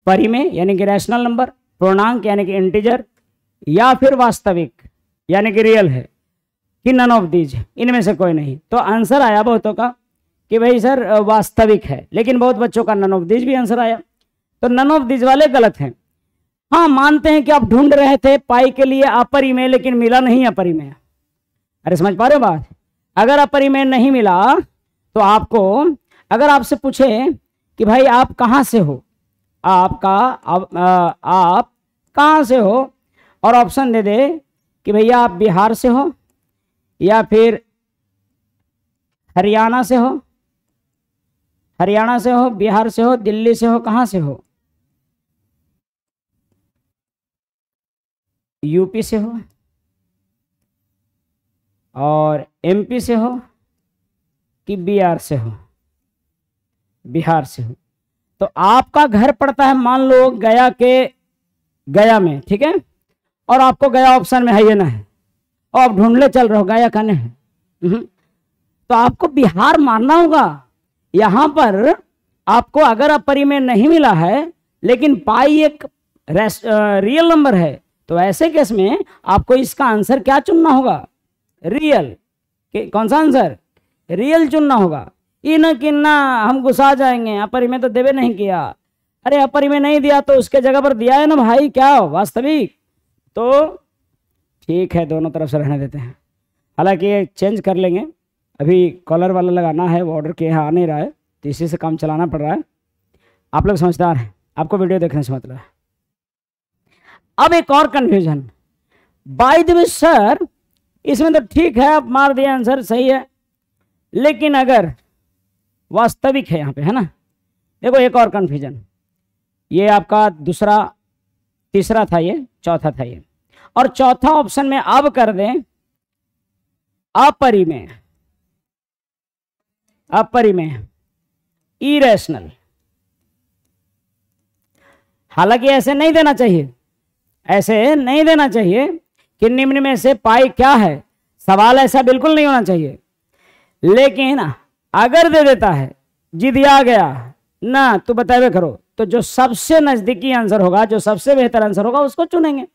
परिमेय यानी कि रैशनल नंबर, पूर्णांक यानी कि इंटीजर, या फिर वास्तविक यानी कि रियल है, कि नन ऑफ दीज, इनमें से कोई नहीं। तो आंसर आया बहुतों का कि भाई सर वास्तविक है, लेकिन बहुत बच्चों का नन ऑफ दीज भी आंसर आया। तो नन ऑफ दीज वाले गलत हैं। हाँ, मानते हैं कि आप ढूंढ रहे थे पाई के लिए अपरिमेय, लेकिन मिला नहीं अपरिमेय। अरे समझ पा रहे हो बात? अगर अपरिमेय नहीं मिला तो आपको, अगर आपसे पूछे कि भाई आप कहाँ से हो, आप कहाँ से हो, और ऑप्शन दे दे कि भैया आप बिहार से हो, या फिर हरियाणा से हो, बिहार से हो, दिल्ली से हो, कहाँ से हो, यूपी से हो, और एमपी से हो, कि बिहार से हो, तो आपका घर पड़ता है मान लो गया में, ठीक है, और आपको गया ऑप्शन में है ये ना है, और आप ढूंढले चल रहे हो गया कहाँ है, तो आपको बिहार मानना होगा। यहां पर आपको अगर अपरिमेय नहीं मिला है, लेकिन पाई एक रियल नंबर है, तो ऐसे केस में आपको इसका आंसर क्या चुनना होगा? रियल। कौन सा आंसर? रियल चुनना होगा। इन कि ना हम गुस्सा जाएंगे, अपरिमेय तो देवे नहीं किया। अरे अपरिमेय नहीं दिया तो उसके जगह पर दिया है ना भाई, क्या वास्तविक। तो ठीक है, दोनों तरफ से रहने देते हैं। हालांकि ये चेंज कर लेंगे, अभी कॉलर वाला लगाना है, वो ऑर्डर के यहाँ आ नहीं रहा है, तो इसी से काम चलाना पड़ रहा है। आप लोग समझदार हैं, आपको वीडियो देखने से मतलब है। अब एक और confusion, by the way sir इसमें तो ठीक है, आप मार दिया आंसर सही है, लेकिन अगर वास्तविक है यहाँ पे, है ना। देखो एक और कंफ्यूजन, ये आपका दूसरा, तीसरा था ये, चौथा था ये, और चौथा ऑप्शन में अब कर दें अपरिमेय, इरेशनल। हालांकि ऐसे नहीं देना चाहिए, ऐसे नहीं देना चाहिए कि निम्न में से पाई क्या है, सवाल ऐसा बिल्कुल नहीं होना चाहिए। लेकिन अगर दे देता है, जी दिया गया ना, तो बतावे करो, तो जो सबसे नजदीकी आंसर होगा, जो सबसे बेहतर आंसर होगा, उसको चुनेंगे।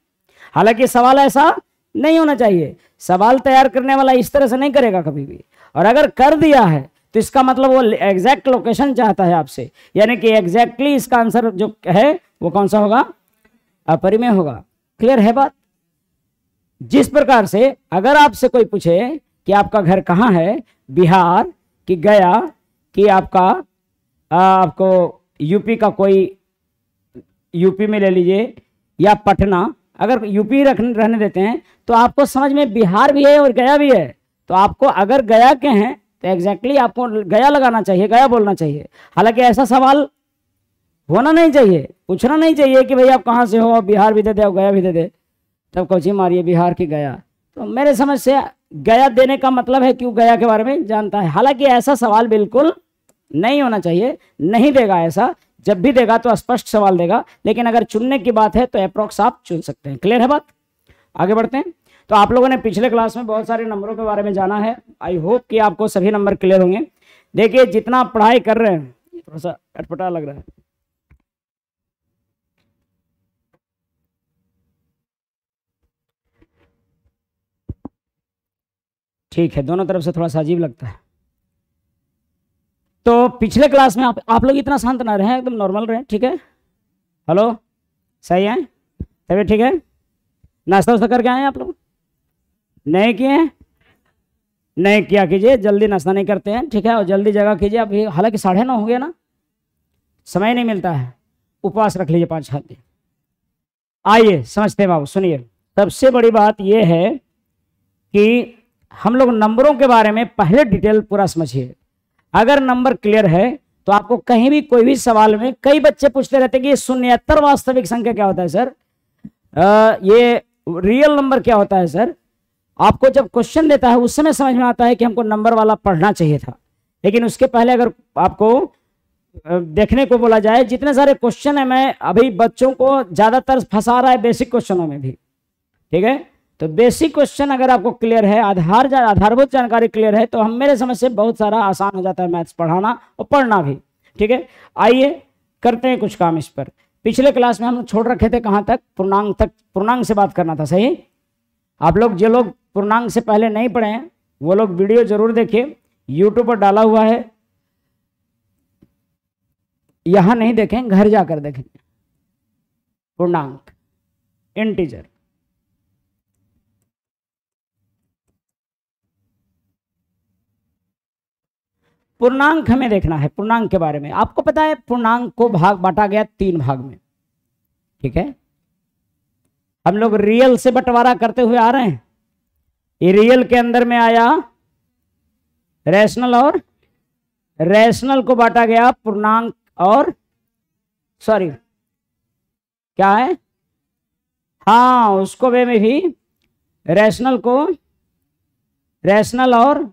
हालांकि सवाल ऐसा नहीं होना चाहिए, सवाल तैयार करने वाला इस तरह से नहीं करेगा कभी भी। और अगर कर दिया है तो इसका मतलब वो एग्जैक्ट लोकेशन चाहता है आपसे, यानी कि एग्जैक्टली इसका आंसर जो है वो कौन सा होगा? अपरिमेय होगा। क्लियर है बात? जिस प्रकार से अगर आपसे कोई पूछे कि आपका घर कहाँ है, बिहार कि गया, कि आपको यूपी का कोई, यूपी में ले लीजिए, या पटना, अगर यूपी रहने देते हैं तो आपको समझ में बिहार भी है और गया भी है, तो आपको अगर गया के हैं तो एग्जैक्टली आपको गया लगाना चाहिए, गया बोलना चाहिए। हालांकि ऐसा सवाल होना नहीं चाहिए, पूछना नहीं चाहिए कि भाई आप कहाँ से हो, बिहार भी दे दे और गया भी दे दे, तब कोची मारिए बिहार की गया। तो मेरे समझ से गया देने का मतलब है कि वो गया के बारे में जानता है। हालांकि ऐसा सवाल बिल्कुल नहीं होना चाहिए, नहीं देगा ऐसा, जब भी देगा तो स्पष्ट सवाल देगा, लेकिन अगर चुनने की बात है तो अप्रोक्स आप चुन सकते हैं। क्लियर है बात? आगे बढ़ते हैं। तो आप लोगों ने पिछले क्लास में बहुत सारे नंबरों के बारे में जाना है, आई होप कि आपको सभी नंबर क्लियर होंगे। देखिए जितना पढ़ाई कर रहे हैं, थोड़ा सा अटपटा लग रहा है, ठीक है, दोनों तरफ से थोड़ा सा अजीब लगता है। तो पिछले क्लास में आप लोग इतना शांत ना रहें, एकदम नॉर्मल रहें, ठीक है? हेलो, सही है? तभी ठीक है? नाश्ता वास्ता करके आए आप लोग? नहीं किए? नहीं किया कीजिए, जल्दी नाश्ता नहीं करते हैं, ठीक है? और जल्दी जगह कीजिए। अभी हालांकि 9:30 हो गया ना, समय नहीं मिलता है, उपवास रख लीजिए 5-6 दिन। आइए समझते हैं बाबू, सुनिए। सबसे बड़ी बात यह है कि हम लोग नंबरों के बारे में पहले डिटेल पूरा समझिए। अगर नंबर क्लियर है तो आपको कहीं भी कोई भी सवाल में, कई बच्चे पूछते रहते हैं कि ये शून्येतर वास्तविक संख्या क्या होता है सर, ये रियल नंबर क्या होता है सर। आपको जब क्वेश्चन देता है उस समय समझ में आता है कि हमको नंबर वाला पढ़ना चाहिए था, लेकिन उसके पहले अगर आपको देखने को बोला जाए, जितने सारे क्वेश्चन है, मैं अभी बच्चों को ज्यादातर फंसा रहा है बेसिक क्वेश्चनों में भी, ठीक है? तो बेसिक क्वेश्चन अगर आपको क्लियर है, आधारभूत जानकारी क्लियर है, तो हम मेरे समझ से बहुत सारा आसान हो जाता है मैथ्स पढ़ाना और पढ़ना भी, ठीक है? आइए करते हैं कुछ काम इस पर। पिछले क्लास में हम लोग छोड़ रखे थे कहाँ तक, पूर्णांक तक, पूर्णांक से बात करना था, सही। आप लोग जो लोग पूर्णांक से पहले नहीं पढ़े हैं वो लोग वीडियो जरूर देखिए, यूट्यूब पर डाला हुआ है, यहां नहीं देखें, घर जाकर देखेंगे। पूर्णांक, इंटीजर, पूर्णांक हमें देखना है। पूर्णांक के बारे में आपको पता है, पूर्णांक को भाग बांटा गया 3 भाग में, ठीक है। हम लोग रियल से बंटवारा करते हुए आ रहे हैं। ये रियल के अंदर में आया रैशनल, और रैशनल को बांटा गया पूर्णांक और सॉरी क्या है, हाँ उसको वे में भी रैशनल को, रैशनल और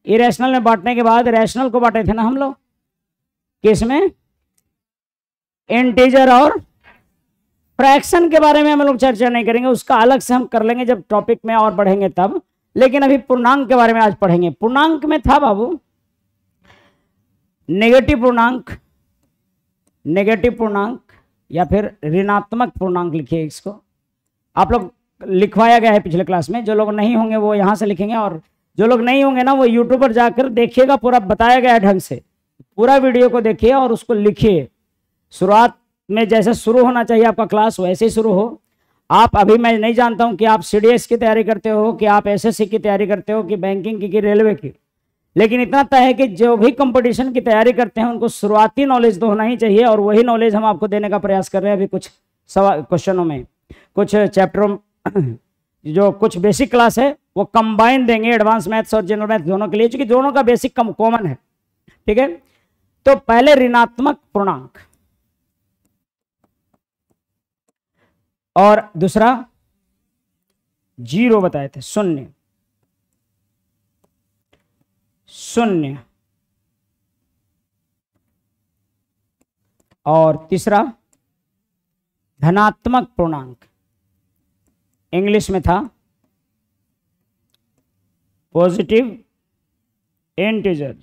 इरेशनल में बांटने के बाद रैशनल को बांटे थे ना हम लोग, किसमें, इंटीजर और फ्रैक्शन के बारे में हम लोग चर्चा नहीं करेंगे, उसका अलग से हम कर लेंगे जब टॉपिक में और बढ़ेंगे तब। लेकिन अभी पूर्णांक के बारे में आज पढ़ेंगे। पूर्णांक में था बाबू नेगेटिव पूर्णांक, नेगेटिव पूर्णांक या फिर ऋणात्मक पूर्णांक लिखिए इसको, आप लोग लिखवाया गया है पिछले क्लास में। जो लोग नहीं होंगे वो यहाँ से लिखेंगे, और जो लोग नहीं होंगे ना वो यूट्यूब पर जाकर देखिएगा, पूरा बताया गया है ढंग से, पूरा वीडियो को देखिए और उसको लिखिए। शुरुआत में जैसे शुरू होना चाहिए आपका क्लास वैसे ही शुरू हो। आप अभी, मैं नहीं जानता हूं कि आप सीडीएस की तैयारी करते हो, कि आप एसएससी की तैयारी करते हो, कि बैंकिंग की, रेलवे की, लेकिन इतना तय है कि जो भी कंपटीशन की तैयारी करते हैं उनको शुरुआती नॉलेज तो होना ही चाहिए, और वही नॉलेज हम आपको देने का प्रयास कर रहे हैं। अभी कुछ क्वेश्चनों में, कुछ चैप्टरों जो कुछ बेसिक क्लास है वो कंबाइन देंगे, एडवांस मैथ्स और जनरल मैथ्स दोनों के लिए, क्योंकि दोनों का बेसिक कॉमन है, ठीक है। तो पहले ऋणात्मक पूर्णांक और दूसरा जीरो बताए थे, शून्य, शून्य, और तीसरा धनात्मक पूर्णांक, इंग्लिश में था पॉजिटिव इंटीजर।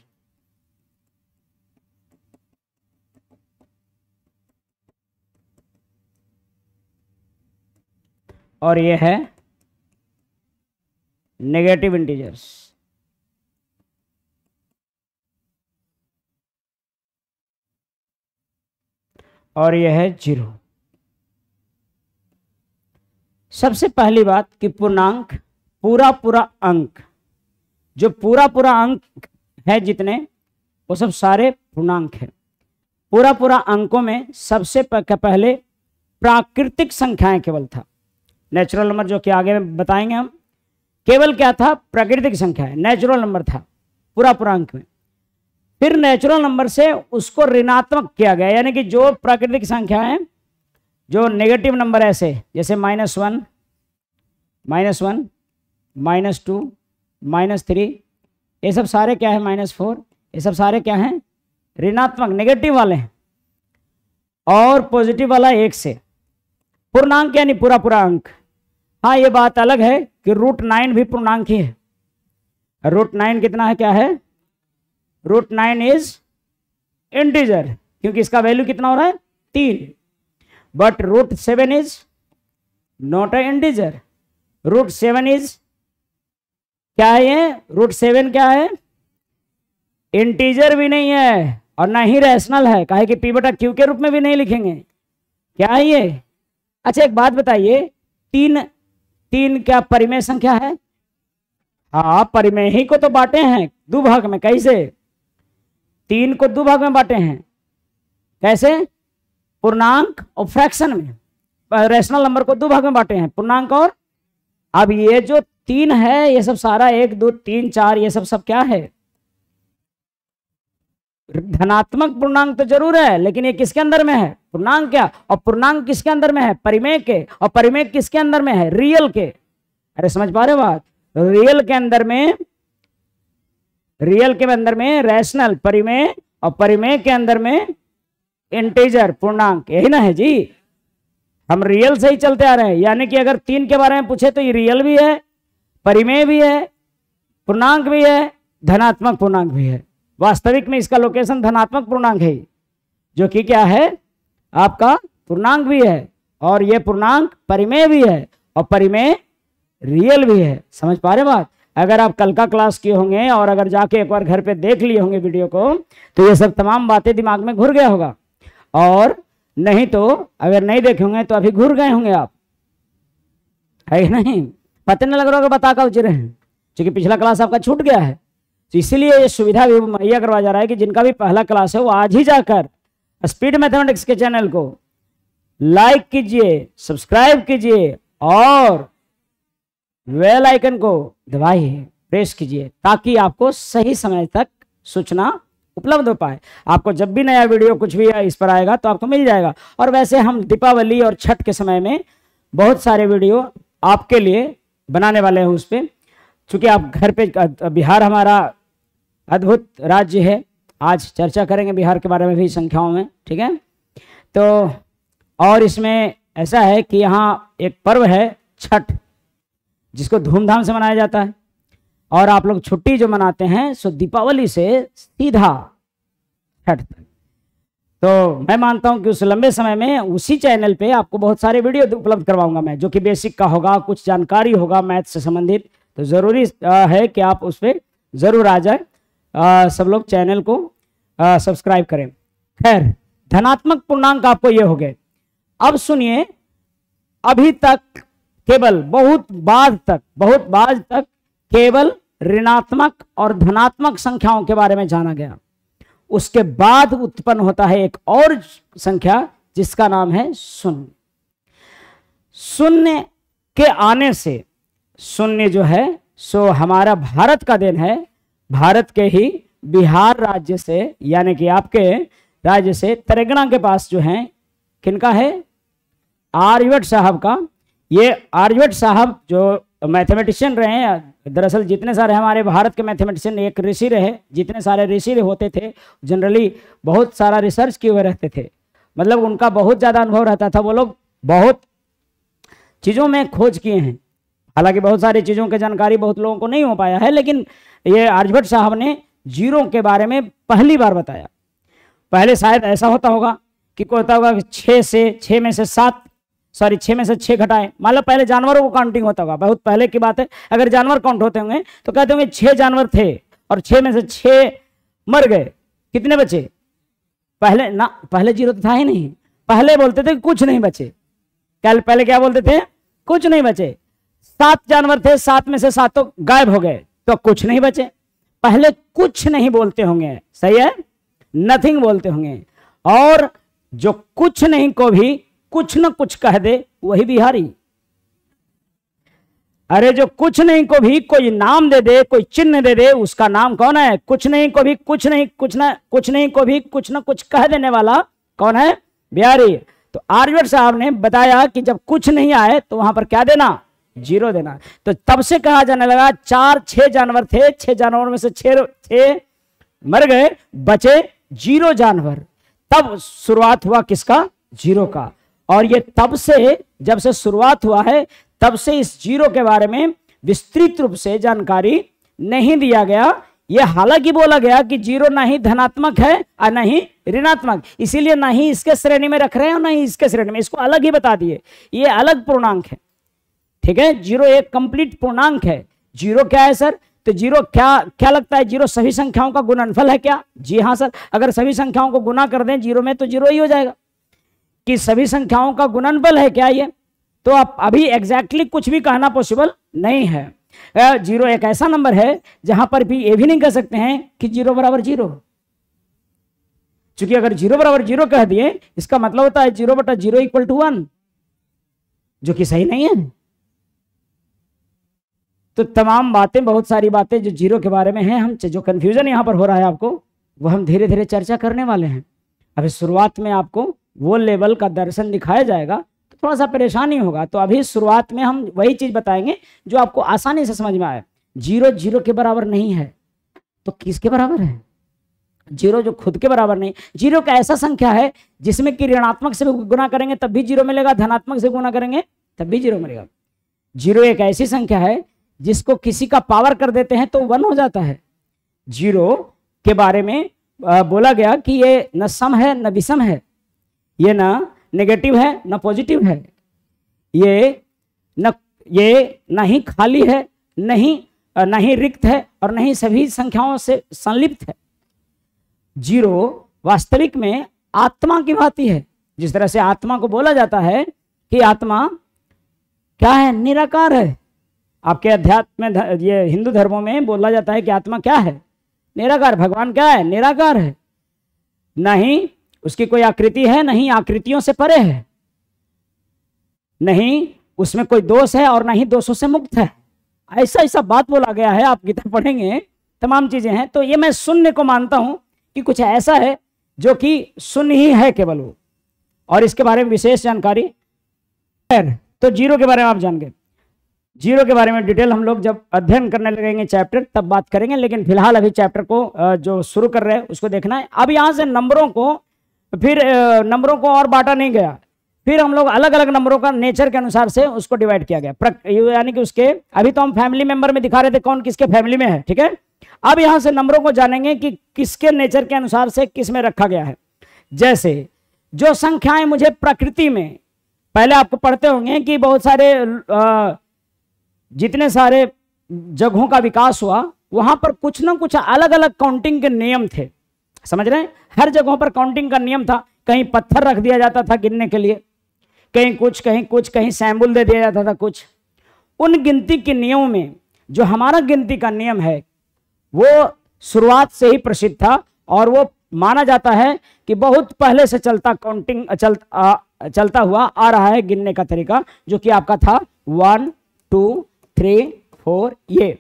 और ये है नेगेटिव इंटीजर्स। और यह है जीरो। सबसे पहली बात कि पूर्णांक, पूरा पूरा अंक, जो पूरा पूरा अंक है जितने, वो सब सारे पूर्णांक है। पूरा पूरा अंकों में सबसे पहले प्राकृतिक संख्याएं केवल था, नेचुरल नंबर जो कि आगे में बताएंगे हम, केवल क्या था, प्राकृतिक संख्या है, नेचुरल नंबर था पूरा पूरा अंक में। फिर नेचुरल नंबर से उसको ऋणात्मक किया गया, यानी कि जो प्राकृतिक संख्या है, जो नेगेटिव नंबर ऐसे जैसे -1, -1, -2, -3, ये सब सारे क्या है, -4, ये सब सारे क्या हैं, ऋणात्मक नेगेटिव वाले हैं। और पॉजिटिव वाला 1 से। पूर्णांक यानी पूरा पूरा अंक। हाँ ये बात अलग है कि √9 भी पूर्णांक ही है। √9 कितना है, क्या है, √9 इज इंटीजर, क्योंकि इसका वैल्यू कितना हो रहा है, 3। But √7 is not a integer. √7 is क्या है, ये √7 क्या है, इंटीजर भी नहीं है और ना ही रैशनल है, काहे कि p/q के रूप में भी नहीं लिखेंगे। क्या है ये, अच्छा एक बात बताइए, 3 क्या परिमेय संख्या है, हाँ परिमेय ही को तो बांटे हैं दो भाग में। कैसे, 3 को दो भाग में बांटे हैं, कैसे, पूर्णांक और फ्रैक्शन में। रैशनल नंबर को दो भाग में बांटे हैं, पूर्णांक और। अब ये जो 3 है, ये सब सारा 1, 2, 3, 4, ये सब क्या है, धनात्मक पूर्णांक तो जरूर है, लेकिन ये किसके अंदर में है, पूर्णांक। क्या, और पूर्णांक किसके अंदर में है, परिमेय के। और परिमेय किसके अंदर में है, रियल के। अरे समझ पा रहे हो बात, रियल के अंदर में, रियल के अंदर में रैशनल परिमेय, और परिमेय के अंदर में इंटीजर पूर्णांक, यही ना है जी। हम रियल से ही चलते आ रहे हैं, यानी कि अगर 3 के बारे में पूछे तो ये रियल भी है, परिमेय भी है, पूर्णांक भी है, धनात्मक पूर्णांक भी है। वास्तविक में इसका लोकेशन धनात्मक पूर्णांक है, जो कि क्या है आपका पूर्णांक भी है और ये पूर्णांक परिमेय भी है और परिमेय रियल भी है। समझ पा रहे बात? अगर आप कल का क्लास किए होंगे और अगर जाके एक बार घर पे देख लिए होंगे वीडियो को, तो ये सब तमाम बातें दिमाग में घुर गया होगा, और नहीं तो अगर नहीं देखे होंगे तो अभी घुर गए होंगे आप, है नहीं? पता नहीं लग रहा होगा बता का उचरे हैं, क्योंकि पिछला क्लास आपका छूट गया है। तो इसीलिए ये सुविधा भी मुहैया करवाया जा रहा है कि जिनका भी पहला क्लास है वो आज ही जाकर स्पीड मैथमेटिक्स के चैनल को लाइक कीजिए, सब्सक्राइब कीजिए और बेल आइकन को दबाइए, प्रेस कीजिए, ताकि आपको सही समय तक सूचना उपलब्ध हो पाए। आपको जब भी नया वीडियो कुछ भी इस पर आएगा तो आपको मिल जाएगा। और वैसे हम दीपावली और छठ के समय में बहुत सारे वीडियो आपके लिए बनाने वाले हैं उस पर, चूँकि आप घर पे, बिहार हमारा अद्भुत राज्य है, आज चर्चा करेंगे बिहार के बारे में भी संख्याओं में, ठीक है? तो और इसमें ऐसा है कि यहाँ एक पर्व है छठ, जिसको धूमधाम से मनाया जाता है, और आप लोग छुट्टी जो मनाते हैं सो दीपावली से सीधा छठ तक। तो मैं मानता हूं कि उस लंबे समय में उसी चैनल पे आपको बहुत सारे वीडियो उपलब्ध करवाऊंगा मैं, जो कि बेसिक का होगा, कुछ जानकारी होगा मैथ से संबंधित। तो ज़रूरी है कि आप उस पर ज़रूर आ जाए, सब लोग चैनल को सब्सक्राइब करें। खैर, धनात्मक पूर्णांक आपको ये हो गए। अब सुनिए, अभी तक केवल बहुत बाद तक केवल ऋणात्मक और धनात्मक संख्याओं के बारे में जाना गया। उसके बाद उत्पन्न होता है एक और संख्या जिसका नाम है शून्य। शून्य के आने से, शून्य जो है सो हमारा भारत का देन है, भारत के ही बिहार राज्य से, यानी कि आपके राज्य से तेलंगाना के पास जो है, किनका है? आर्यभट्ट साहब का। ये आर्यभट्ट साहब जो मैथमेटिशियन रहे हैं, दरअसल जितने सारे हमारे भारत के मैथमेटिशियन एक ऋषि रहे, जितने सारे ऋषि होते थे जनरली बहुत सारा रिसर्च किए हुए रहते थे, मतलब उनका बहुत ज़्यादा अनुभव रहता था, वो लोग बहुत चीज़ों में खोज किए हैं। हालांकि बहुत सारी चीज़ों की जानकारी बहुत लोगों को नहीं हो पाया है, लेकिन ये आर्यभट्ट साहब ने जीरो के बारे में पहली बार बताया। पहले शायद ऐसा होता होगा कि कोई होता होगा कि 6 में से 6 घटाएं, मान लो पहले जानवरों को काउंटिंग होता होगा, बहुत पहले की बात है। अगर जानवर काउंट होते होंगे तो कहते होंगे 6 जानवर थे और 6 में से 6 मर गए, कितने बचे? पहले जीरो तो था ही नहीं, पहले बोलते थे कुछ नहीं बचे। कल पहले क्या बोलते थे? कुछ नहीं बचे। 7 जानवर थे, 7 में से 7 तो गायब हो गए, तो कुछ नहीं बचे। पहले कुछ नहीं बोलते होंगे, सही है, नथिंग बोलते होंगे। और जो कुछ नहीं को भी कुछ न कुछ कह दे वही बिहारी। अरे जो कुछ नहीं को भी कोई नाम दे दे, कोई चिन्ह दे दे, उसका नाम कौन है? कुछ नहीं को भी कुछ नहीं को भी कुछ न कुछ कह देने वाला कौन है? बिहारी। तो आर्यभट्ट साहब ने बताया कि जब कुछ नहीं आए तो वहां पर क्या देना? जीरो देना। तो तब से कहा जाने लगा 6 जानवर थे, 6 जानवर में से 6 मर गए, बचे 0 जानवर। तब शुरुआत हुआ किसका? जीरो का। और ये तब से, जब से शुरुआत हुआ है, तब से इस जीरो के बारे में विस्तृत रूप से जानकारी नहीं दिया गया। ये हालांकि बोला गया कि जीरो ना ही धनात्मक है और ना ही ऋणात्मक, इसीलिए ना ही इसके श्रेणी में रख रहे हैं और ना ही इसके श्रेणी में, इसको अलग ही बता दिए, ये अलग पूर्णांक है, ठीक है? जीरो एक कंप्लीट पूर्णांक है। जीरो क्या है सर? तो जीरो क्या लगता है? जीरो सभी संख्याओं का गुणनफल है क्या? जी हाँ सर, अगर सभी संख्याओं को गुना कर दें जीरो में तो जीरो ही हो जाएगा। कि सभी संख्याओं का गुणनफल है क्या ये? तो आप अभी एग्जैक्टली कुछ भी कहना पॉसिबल नहीं है। जीरो एक ऐसा नंबर है जहां पर भी ये भी नहीं कह सकते हैं कि 0 बराबर 0, क्योंकि अगर 0 बराबर 0 कह दिए इसका मतलब होता है 0/0 = 1, जो कि सही नहीं है। तो तमाम बातें, बहुत सारी बातें जो जीरो के बारे में हैं, हम जो कंफ्यूजन यहां पर हो रहा है आपको, वो हम धीरे धीरे चर्चा करने वाले हैं। अभी शुरुआत में आपको वो लेवल का दर्शन दिखाया जाएगा तो थोड़ा सा परेशानी होगा। तो अभी शुरुआत में हम वही चीज बताएंगे जो आपको आसानी से समझ में आए। जीरो 0 के बराबर नहीं है तो किसके बराबर है? जीरो जो खुद के बराबर नहीं। जीरो का ऐसा संख्या है जिसमें कि ऋणात्मक से गुना करेंगे तब भी जीरो मिलेगा, धनात्मक से गुना करेंगे तब भी जीरो मिलेगा। जीरो एक ऐसी संख्या है जिसको किसी का पावर कर देते हैं तो 1 हो जाता है। जीरो के बारे में बोला गया कि ये न सम है न विषम है, ये ना नेगेटिव है न पॉजिटिव है, ये न ही खाली है, न ही रिक्त है और न ही सभी संख्याओं से संलिप्त है। जीरो वास्तविक में आत्मा की भांति है। जिस तरह से आत्मा को बोला जाता है कि आत्मा क्या है, निराकार है। आपके अध्यात्म में, ये हिंदू धर्मों में बोला जाता है कि आत्मा क्या है, निराकार। भगवान क्या है, निराकार है। नहीं उसकी कोई आकृति है, नहीं आकृतियों से परे है, नहीं उसमें कोई दोष है और नहीं दोषों से मुक्त है। ऐसा ऐसा बात बोला गया है, आप गीता पढ़ेंगे, तमाम चीजें हैं। तो ये मैं शून्य को मानता हूं कि कुछ ऐसा है जो कि शून्य ही है केवल वो, और इसके बारे में विशेष जानकारी। तो जीरो के बारे में आप जान गए। जीरो के बारे में डिटेल हम लोग जब अध्ययन करने लगेंगे चैप्टर तब बात करेंगे, लेकिन फिलहाल अभी चैप्टर को जो शुरू कर रहे हैं उसको देखना है। अब यहाँ से नंबरों को और बांटा नहीं गया, फिर हम लोग अलग अलग नंबरों का नेचर के अनुसार से उसको डिवाइड किया गया, यानी कि उसके, अभी तो हम फैमिली मेंबर में दिखा रहे थे कौन किसके फैमिली में है, ठीक है। अब यहाँ से नंबरों को जानेंगे कि किसके नेचर के अनुसार से किस में रखा गया है। जैसे जो संख्याएं मुझे प्रकृति में, पहले आपको पढ़ते होंगे कि बहुत सारे जितने सारे जगहों का विकास हुआ वहां पर कुछ ना कुछ अलग अलग काउंटिंग के नियम थे, समझ रहे हैं। हर जगहों पर काउंटिंग का नियम था। कहीं पत्थर रख दिया जाता था गिनने के लिए, कहीं कुछ, कहीं सैंबल दे दिया जाता था कुछ। उन गिनती के नियमों में जो हमारा गिनती का नियम है वो शुरुआत से ही प्रसिद्ध था, और वो माना जाता है कि बहुत पहले से चलता हुआ आ रहा है गिनने का तरीका, जो कि आपका था 1 2 3 4 ये।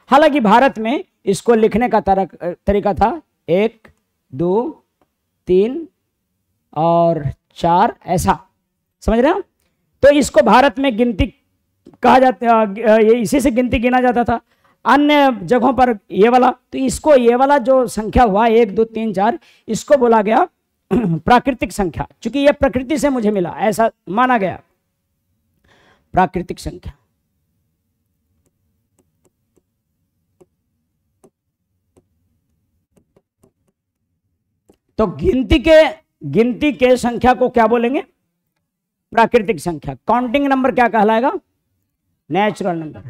हालांकि भारत में इसको लिखने का तरीका था 1 2 3 और 4, ऐसा, समझ रहे हो। तो इसको भारत में गिनती कहा जाता, इसी से गिनती गिना जाता था। अन्य जगहों पर ये वाला, तो इसको ये वाला जो संख्या हुआ 1 2 3 4, इसको बोला गया प्राकृतिक संख्या, क्योंकि ये प्रकृति से मुझे मिला, ऐसा माना गया प्राकृतिक संख्या। तो गिनती के संख्या को क्या बोलेंगे, प्राकृतिक संख्या। काउंटिंग नंबर क्या कहलाएगा, नेचुरल नंबर।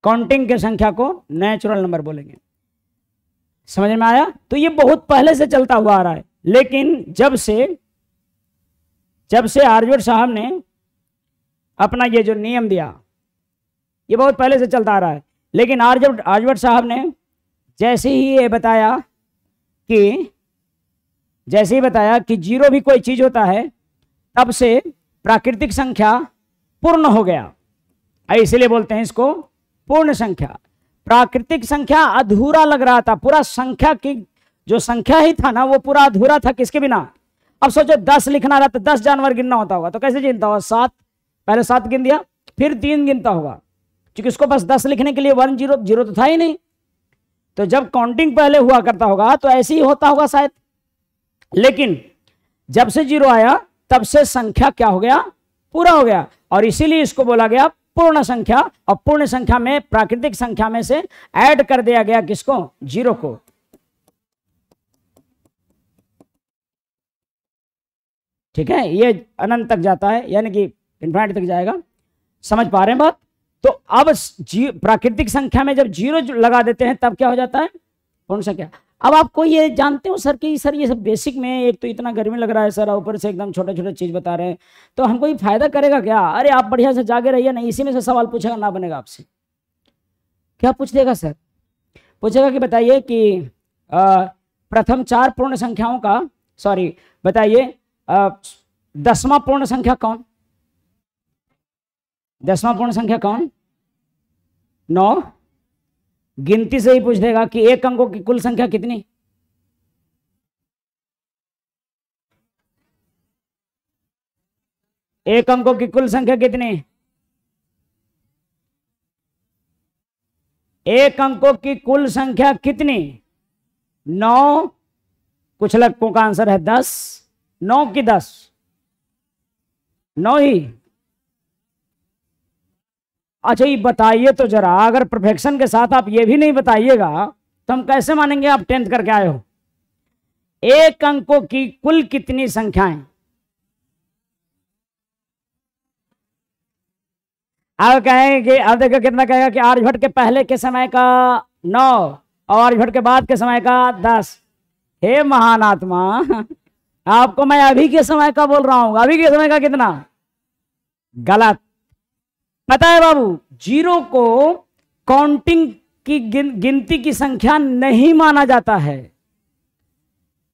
काउंटिंग के संख्या को नेचुरल नंबर बोलेंगे, समझ में आया। तो ये बहुत पहले से चलता हुआ आ रहा है, लेकिन जब से आर्यभट्ट साहब ने अपना ये जो नियम दिया, ये बहुत पहले से चलता आ रहा है, लेकिन आर्यभट्ट साहब ने जैसे ही बताया कि जीरो भी कोई चीज होता है, तब से प्राकृतिक संख्या पूर्ण हो गया। इसलिए बोलते हैं इसको पूर्ण संख्या। प्राकृतिक संख्या अधूरा लग रहा था, पूरा संख्या की जो संख्या ही था ना वो पूरा अधूरा था, किसके बिना। अब सोचो 10 लिखना रहा तो 10 जानवर गिनना होता होगा, तो कैसे गिनता होगा, 7, पहले 7 गिन दिया, फिर 3 गिनता होगा, क्योंकि उसको बस 10 लिखने के लिए 1 0 0 तो था ही नहीं। तो जब काउंटिंग पहले हुआ करता होगा तो ऐसे ही होता होगा शायद, लेकिन जब से 0 आया तब से संख्या क्या हो गया, पूरा हो गया, और इसीलिए इसको बोला गया पूर्ण संख्या। और पूर्ण संख्या में प्राकृतिक संख्या में से ऐड कर दिया गया किसको, 0 को। ठीक है, ये अनंत तक जाता है, यानी कि इनफाइनाइट तक जाएगा। समझ पा रहे हैं बात। तो अब प्राकृतिक संख्या में जब 0 लगा देते हैं तब क्या हो जाता है, पूर्ण संख्या। अब आपको ये जानते हो सर कि सर ये सब बेसिक में, एक तो इतना गर्मी लग रहा है सर, ऊपर से एकदम छोटे छोटे चीज बता रहे हैं, तो हमको ये फायदा करेगा क्या। अरे आप बढ़िया से जागे रहिए ना, इसी में से सवाल पूछेगा ना बनेगा आपसे। क्या पूछ देगा सर, पूछेगा कि बताइए कि प्रथम 4 पूर्ण संख्याओं का, सॉरी बताइए 10वां पूर्ण संख्या कौन, 10वां पूर्ण संख्या कौन, 9। गिनती से ही पूछ देगा कि एक अंकों की कुल संख्या कितनी, एक अंकों की कुल संख्या कितनी, एक अंकों की कुल संख्या कितनी, 9। कुछ लड़कों का आंसर है 10, 9 की 10, 9 ही। अच्छा ये बताइए तो जरा, अगर परफेक्शन के साथ आप ये भी नहीं बताइएगा तो हम कैसे मानेंगे आप 10th करके आए हो। एक अंकों की कुल कितनी संख्याएं? अब कहेंगे, अब देखो कितना कहेगा कि आर्यभट्ट के पहले के समय का 9 और आर्यभट्ट के बाद के समय का 10। हे महान आत्मा, आपको मैं अभी के समय का बोल रहा हूं, अभी के समय का कितना? गलत। पता है बाबू, जीरो को काउंटिंग की गिनती की संख्या नहीं माना जाता है।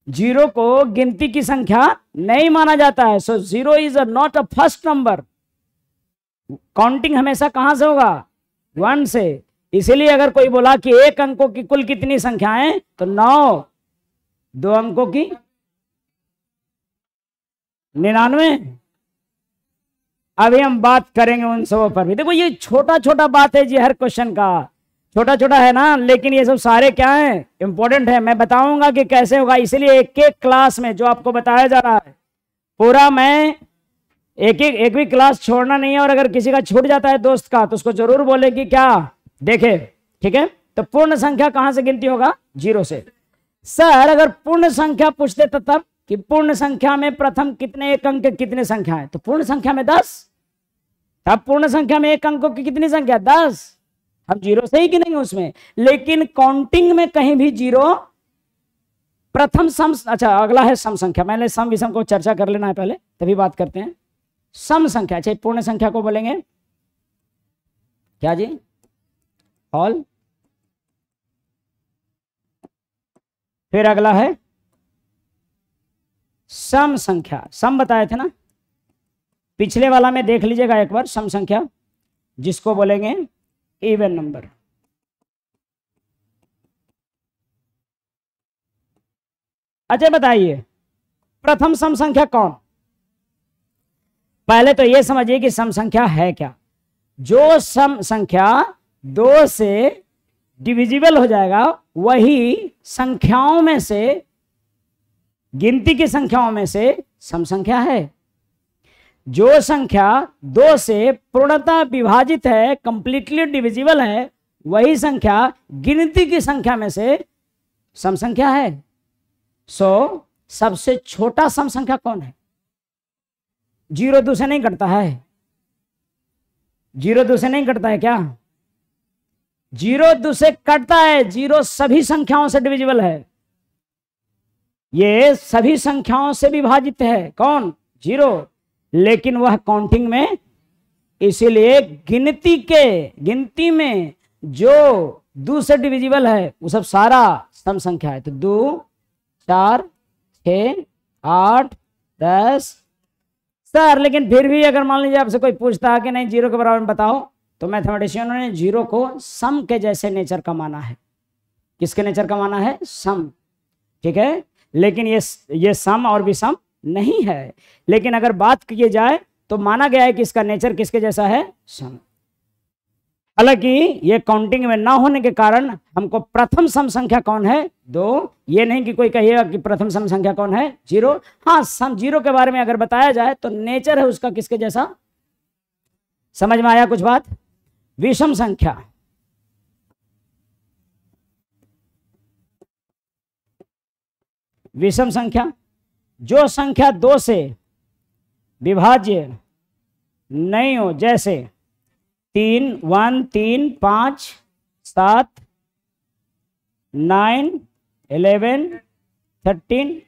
जीरो को गिनती की संख्या नहीं माना जाता है। So zero is not a first number. Counting हमेशा कहां से होगा? 1 से। इसीलिए अगर कोई बोला कि एक अंकों की कुल कितनी संख्याएं, तो 9, 2 अंकों की 99। अभी हम बात करेंगे उन सब पर भी। देखो ये छोटा छोटा बात है जी, हर क्वेश्चन का छोटा छोटा है ना, लेकिन ये सब सारे क्या है? इंपॉर्टेंट है। मैं बताऊंगा कि कैसे होगा, इसलिए एक एक क्लास में जो आपको बताया जा रहा है पूरा, मैं एक भी क्लास छोड़ना नहीं है। और अगर किसी का छूट जाता है दोस्त का, तो उसको जरूर बोले कि क्या देखे, ठीक है। तो पूर्ण संख्या कहां से गिनती होगा? 0 से। सर अगर पूर्ण संख्या पूछते तो तब कि पूर्ण संख्या में प्रथम कितने एक अंक कितने संख्या है? तो पूर्ण संख्या में 10। तब पूर्ण संख्या में एक अंकों की कितनी संख्या? 10। हम 0 से ही गिनेंगे उसमें। लेकिन काउंटिंग में कहीं भी 0 प्रथम सम। अच्छा अगला है सम संख्या। मैंने सम विषम को चर्चा कर लेना है पहले, तभी बात करते हैं। सम संख्या, अच्छा पूर्ण संख्या को बोलेंगे क्या जी? ऑल। फिर अगला है सम संख्या। सम बताए थे ना पिछले वाला में, देख लीजिएगा एक बार। सम संख्या जिसको बोलेंगे इवन नंबर। अच्छा बताइए प्रथम सम संख्या कौन? पहले तो यह समझिए कि सम संख्या है क्या। जो सम संख्या 2 से डिविजिबल हो जाएगा वही संख्याओं में से, गिनती की संख्याओं में से सम संख्या है। जो संख्या 2 से पूर्णतः विभाजित है, कंप्लीटली डिविजिबल है, वही संख्या गिनती की संख्या में से सम संख्या है। सो सबसे छोटा सम संख्या कौन है? 0 2 से नहीं कटता है। 0 2 से नहीं कटता है क्या? 0 2 से कटता है। 0 सभी संख्याओं से डिविजिबल है। ये सभी संख्याओं से विभाजित है। कौन? 0। लेकिन वह काउंटिंग में, इसीलिए गिनती में जो 2 से डिविजिबल है वो सब सारा सम संख्या है। तो 2 4 6 8 10। सर लेकिन फिर भी अगर मान लीजिए आपसे कोई पूछता है कि नहीं 0 के बराबर में बताओ, तो मैथमेटिशियनों ने 0 को सम के जैसे नेचर का माना है। किसके नेचर का माना है? सम। ठीक है, लेकिन ये सम और विषम नहीं है। लेकिन अगर बात की जाए तो माना गया है कि इसका नेचर किसके जैसा है? सम। हालांकि ये काउंटिंग में ना होने के कारण हमको प्रथम सम संख्या कौन है? 2। ये नहीं कि कोई कहिएगा कि प्रथम सम संख्या कौन है? 0। हाँ, सम 0 के बारे में अगर बताया जाए तो नेचर है उसका किसके जैसा? समझ में आया कुछ बात? विषम संख्या, विषम संख्या जो संख्या 2 से विभाज्य नहीं हो, जैसे 3 1 3 5 7 9 11 13,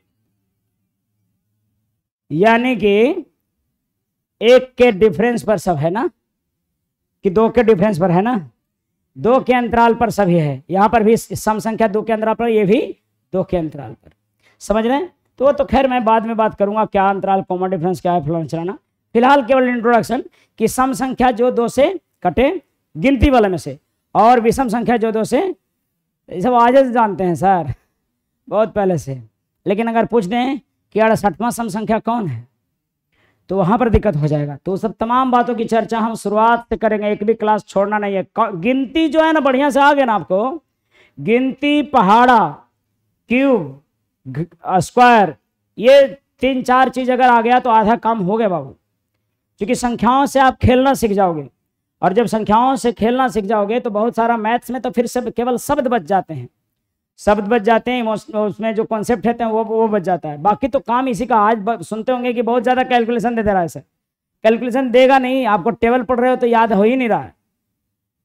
यानी कि 1 के डिफरेंस पर सब है ना, कि 2 के डिफरेंस पर है ना, 2 के अंतराल पर सभी है। यहां पर भी सम संख्या 2 के अंतराल पर, ये भी 2 के अंतराल पर। समझ रहे हैं? तो खैर मैं बाद में बात करूंगा क्या अंतराल, कॉमन डिफरेंस क्या है, फलाना चलाना। फिलहाल केवल इंट्रोडक्शन कि सम संख्या जो 2 से कटे गिनती वाले में से, और विषम संख्या जो 2 से, ये सब आज से जानते हैं सर, बहुत पहले से। लेकिन अगर पूछ दें कि 68वां सम संख्या कौन है, तो वहां पर दिक्कत हो जाएगा। तो सब तमाम बातों की चर्चा हम शुरुआत से करेंगे, एक भी क्लास छोड़ना नहीं है। गिनती जो है ना बढ़िया से आ गया ना आपको, गिनती, पहाड़ा, क्यूब, स्क्वायर, ये 3-4 चीज अगर आ गया तो आधा काम हो गया बाबू। क्योंकि संख्याओं से आप खेलना सीख जाओगे। और जब संख्याओं से खेलना सीख जाओगे तो बहुत सारा मैथ्स में तो फिर सब केवल शब्द बच जाते हैं, शब्द बच जाते हैं, उसमें जो कॉन्सेप्ट रहते हैं वो बच जाता है। बाकी तो काम इसी का। आज सुनते होंगे कि बहुत ज़्यादा कैलकुलेशन दे रहा है सर। कैलकुलेशन देगा नहीं, आपको टेबल पढ़ रहे हो तो याद हो ही नहीं रहा है,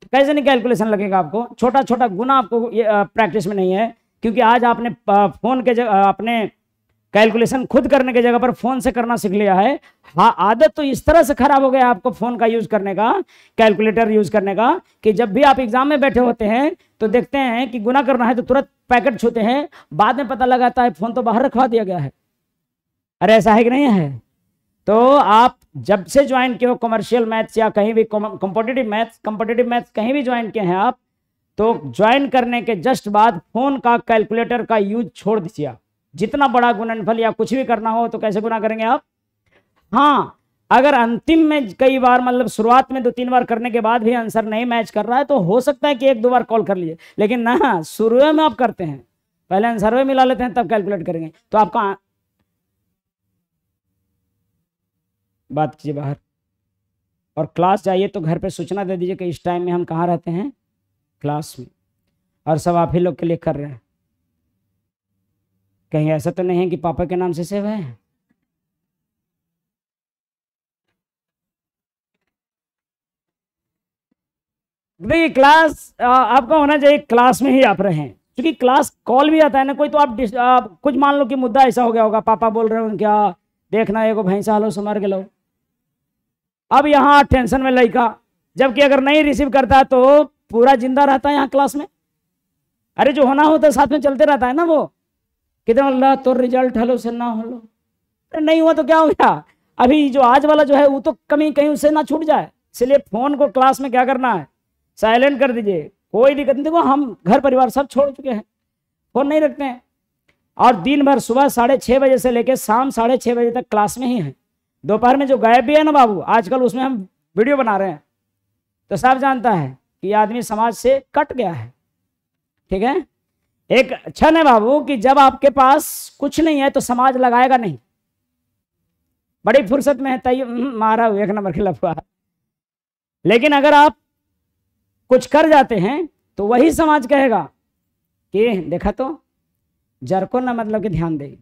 कैसे नहीं कैलकुलेशन लगेगा आपको। छोटा छोटा गुना आपको प्रैक्टिस में नहीं है, क्योंकि आज आपने फोन के जगह आपने कैलकुलेशन खुद करने की जगह पर फोन से करना सीख लिया है। हाँ, आदत तो इस तरह से खराब हो गया आपको फोन का यूज करने का, कैलकुलेटर यूज करने का, कि जब भी आप एग्जाम में बैठे होते हैं तो देखते हैं कि गुना करना है तो तुरंत पैकेट छूते हैं, बाद में पता लगाता है फोन तो बाहर रखवा दिया गया है। अरे ऐसा है कि नहीं है? तो आप जब से ज्वाइन किए हो कमर्शियल मैथ्स या कहीं भी कॉम्पिटिटिव मैथ्स कहीं भी ज्वाइन किए हैं आप, तो ज्वाइन करने के जस्ट बाद फोन का कैलकुलेटर का यूज छोड़ दीजिए आप। जितना बड़ा गुणनफल या कुछ भी करना हो तो कैसे गुना करेंगे आप? हाँ, अगर अंतिम में कई बार मतलब शुरुआत में 2-3 बार करने के बाद भी आंसर नहीं मैच कर रहा है तो हो सकता है कि 1-2 बार कॉल कर लीजिए, लेकिन ना, शुरू में आप करते हैं, पहले आंसर में मिला लेते हैं तब कैलकुलेट करेंगे तो आपका बात कीजिए बाहर। और क्लास जाइए तो घर पे सूचना दे दीजिए कि इस टाइम में हम कहाँ रहते हैं, क्लास में, और सब आप ही लोग के लिए कर रहे हैं। कहीं ऐसा तो नहीं है कि पापा के नाम से सेव है? देखिए, क्लास आपका होना चाहिए, क्लास में ही आप रहें, क्योंकि क्लास कॉल भी आता है ना कोई, तो आप कुछ मान लो कि मुद्दा ऐसा हो गया होगा, पापा बोल रहे हो क्या, देखना एगो भैंसा हलो सुमार के लो। अब यहाँ टेंशन में लड़का, जबकि अगर नहीं रिसीव करता तो पूरा जिंदा रहता है यहाँ क्लास में। अरे जो होना होता है साथ में चलते रहता है ना, वो कितना अल्लाह तो रिजल्ट हलो से ना हलो, अरे नहीं हुआ तो क्या हो गया, अभी जो आज वाला जो है वो तो कहीं कहीं उससे ना छूट जाए। इसलिए फोन को क्लास में क्या करना है, साइलेंट कर दीजिए, कोई दिक्कत नहीं। देखो हम घर परिवार सब छोड़ चुके हैं, फोन नहीं रखते हैं, और दिन भर सुबह 6:30 बजे से लेकर शाम 6:30 बजे तक क्लास में ही है। दोपहर में जो गायब भी है ना बाबू, आजकल उसमें हम वीडियो बना रहे हैं, तो सब जानता है कि आदमी समाज से कट गया है। ठीक है, एक क्षण है बाबू कि जब आपके पास कुछ नहीं है तो समाज लगाएगा नहीं, बड़ी फुर्सत में है तय मारा एक नंबर के लफड़ा। लेकिन अगर आप कुछ कर जाते हैं तो वही समाज कहेगा कि देखा तो जर को ना मतलब कि ध्यान दे।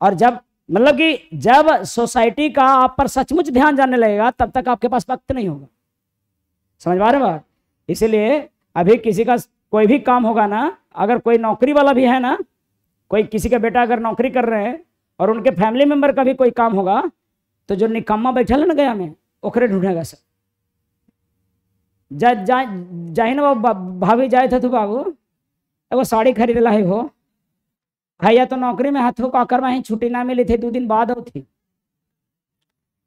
और जब मतलब कि जब सोसाइटी का आप पर सचमुच ध्यान जाने लगेगा तब तक आपके पास वक्त नहीं होगा। समझ पा रहे हैं बात? इसीलिए अभी किसी का कोई भी काम होगा ना, अगर कोई नौकरी वाला भी है ना, कोई किसी का बेटा अगर नौकरी कर रहे हैं और उनके फैमिली मेंबर का भी कोई काम होगा तो जो निकम्मा बैठा है ना गया में ओकरे ढूंढेगा सर। जाही ना भाभी जाए थे तो बाबू एगो साड़ी खरीद ला हो, भैया तो नौकरी में हाथों का कर वहीं छुट्टी ना मिली थी, 2 दिन बाद हो थी,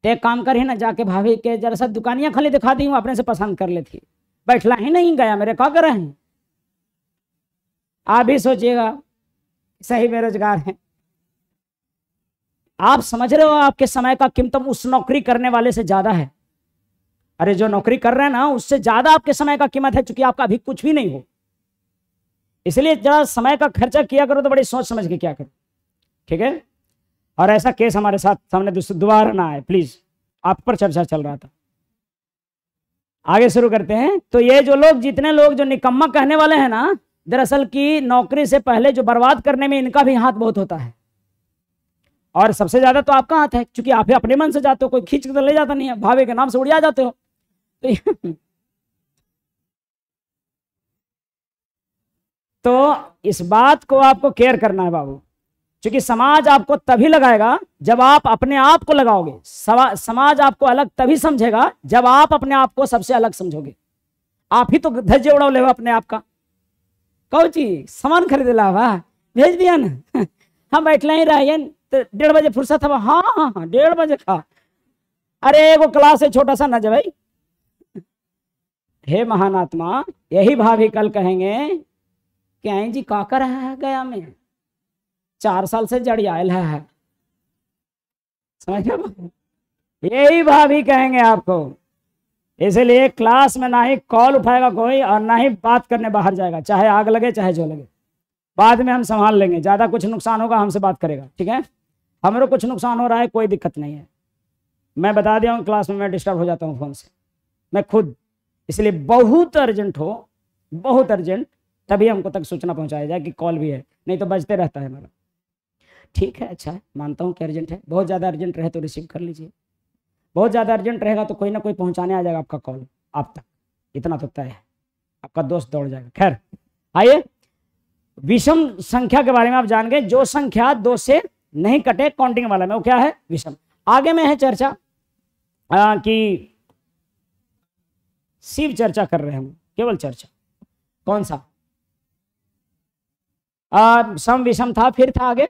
तो एक काम कर ही ना, जाके भाभी के जरा सा दुकानियां खाली दिखा दी हूँ, अपने से पसंद कर लेती, बैठला ही नहीं गया मेरे, क्या कर रहे हैं आप भी सोचिएगा, सही बेरोजगार हैं आप। समझ रहे हो आपके समय का कीमत उस नौकरी करने वाले से ज्यादा है। अरे जो नौकरी कर रहे हैं ना उससे ज्यादा आपके समय का कीमत है, क्योंकि आपका अभी कुछ भी नहीं हो। इसलिए जरा समय का खर्चा किया करो तो बड़ी सोच समझ के क्या करो, ठीक है। और ऐसा केस हमारे साथ सामने दोबारा ना आए प्लीज, आप पर चर्चा चल रहा था। आगे शुरू करते हैं। तो ये जो लोग, जितने लोग जो निकम्मा कहने वाले हैं ना, दरअसल की नौकरी से पहले जो बर्बाद करने में इनका भी हाथ बहुत होता है, और सबसे ज्यादा तो आपका हाथ है, क्योंकि आप ही अपने मन से जाते हो, कोई खींच के तो ले जाता नहीं है, भावे के नाम से उड़िया जाते हो। तो इस बात को आपको केयर करना है बाबू, क्योंकि समाज आपको तभी लगाएगा जब आप अपने आप को लगाओगे। समाज आपको अलग तभी समझेगा जब आप अपने आप को सबसे अलग समझोगे। आप ही तो धज्जे उड़ा ले अपने आप का, कहो चीज सामान खरीद ला वाह भेज दिया ना हम बैठले ही रहिए तो 1:30 बजे फुर्सत है। हाँ हाँ हाँ 1:30 बजे खा, अरे वो क्लास है छोटा सा न जा भाई। हे महान आत्मा, यही भाभी कल कहेंगे कि आई जी का कर है गया में 4 साल से जड़ आयल है, समझ गए? यही भाभी कहेंगे आपको। इसलिए क्लास में ना ही कॉल उठाएगा कोई और ना ही बात करने बाहर जाएगा, चाहे आग लगे चाहे जो लगे, बाद में हम संभाल लेंगे। ज़्यादा कुछ नुकसान होगा हमसे बात करेगा, ठीक है। हमारे कुछ नुकसान हो रहा है कोई दिक्कत नहीं है, मैं बता दिया हूँ, क्लास में मैं डिस्टर्ब हो जाता हूँ फोन से, मैं खुद इसलिए बहुत अर्जेंट हो, बहुत अर्जेंट, तभी हमको तक सूचना पहुंचाया जाए कि कॉल भी है, नहीं तो बजते रहता है हमारा। ठीक है, अच्छा है, मानता हूँ कि अर्जेंट है। बहुत ज़्यादा अर्जेंट रहे तो रिसीव कर लीजिए, बहुत ज़्यादा अर्जेंट रहेगा तो कोई ना कोई पहुंचाने आ जाएगा आपका कॉल आप तक, इतना तो तय है, आपका दोस्त दौड़ जाएगा। खैर आइए, विषम संख्या के बारे में आप जान गए, जो संख्या 2 से नहीं कटे काउंटिंग वाला में, वो क्या है? विषम। आगे में है चर्चा कि शिव चर्चा कर रहे हैं हम, केवल चर्चा। कौन सा? सम विषम था, फिर था आगे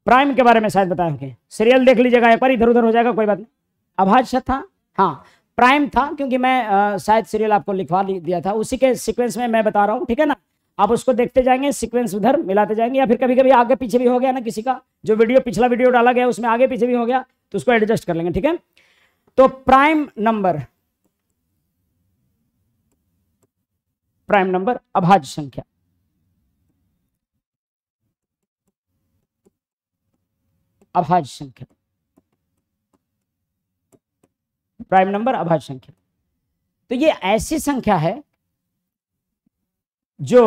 प्राइम के बारे में शायद बताया होंगे, सीरियल देख लीजिएगा एक बार, इधर उधर हो जाएगा कोई बात नहीं। अभाज्य था, हाँ प्राइम था, क्योंकि मैं शायद सीरियल आपको लिखवा दिया था, उसी के सीक्वेंस में मैं बता रहा हूँ, ठीक है ना। आप उसको देखते जाएंगे, सीक्वेंस उधर मिलाते जाएंगे, या फिर कभी कभी आगे पीछे भी हो गया ना किसी का, जो वीडियो पिछला वीडियो डाला गया उसमें आगे पीछे भी हो गया तो उसको एडजस्ट कर लेंगे, ठीक है। तो प्राइम नंबर, प्राइम नंबर अभाज्य संख्या, अभाज्य संख्या, प्राइम नंबर अभाज्य संख्या। तो ये ऐसी संख्या है जो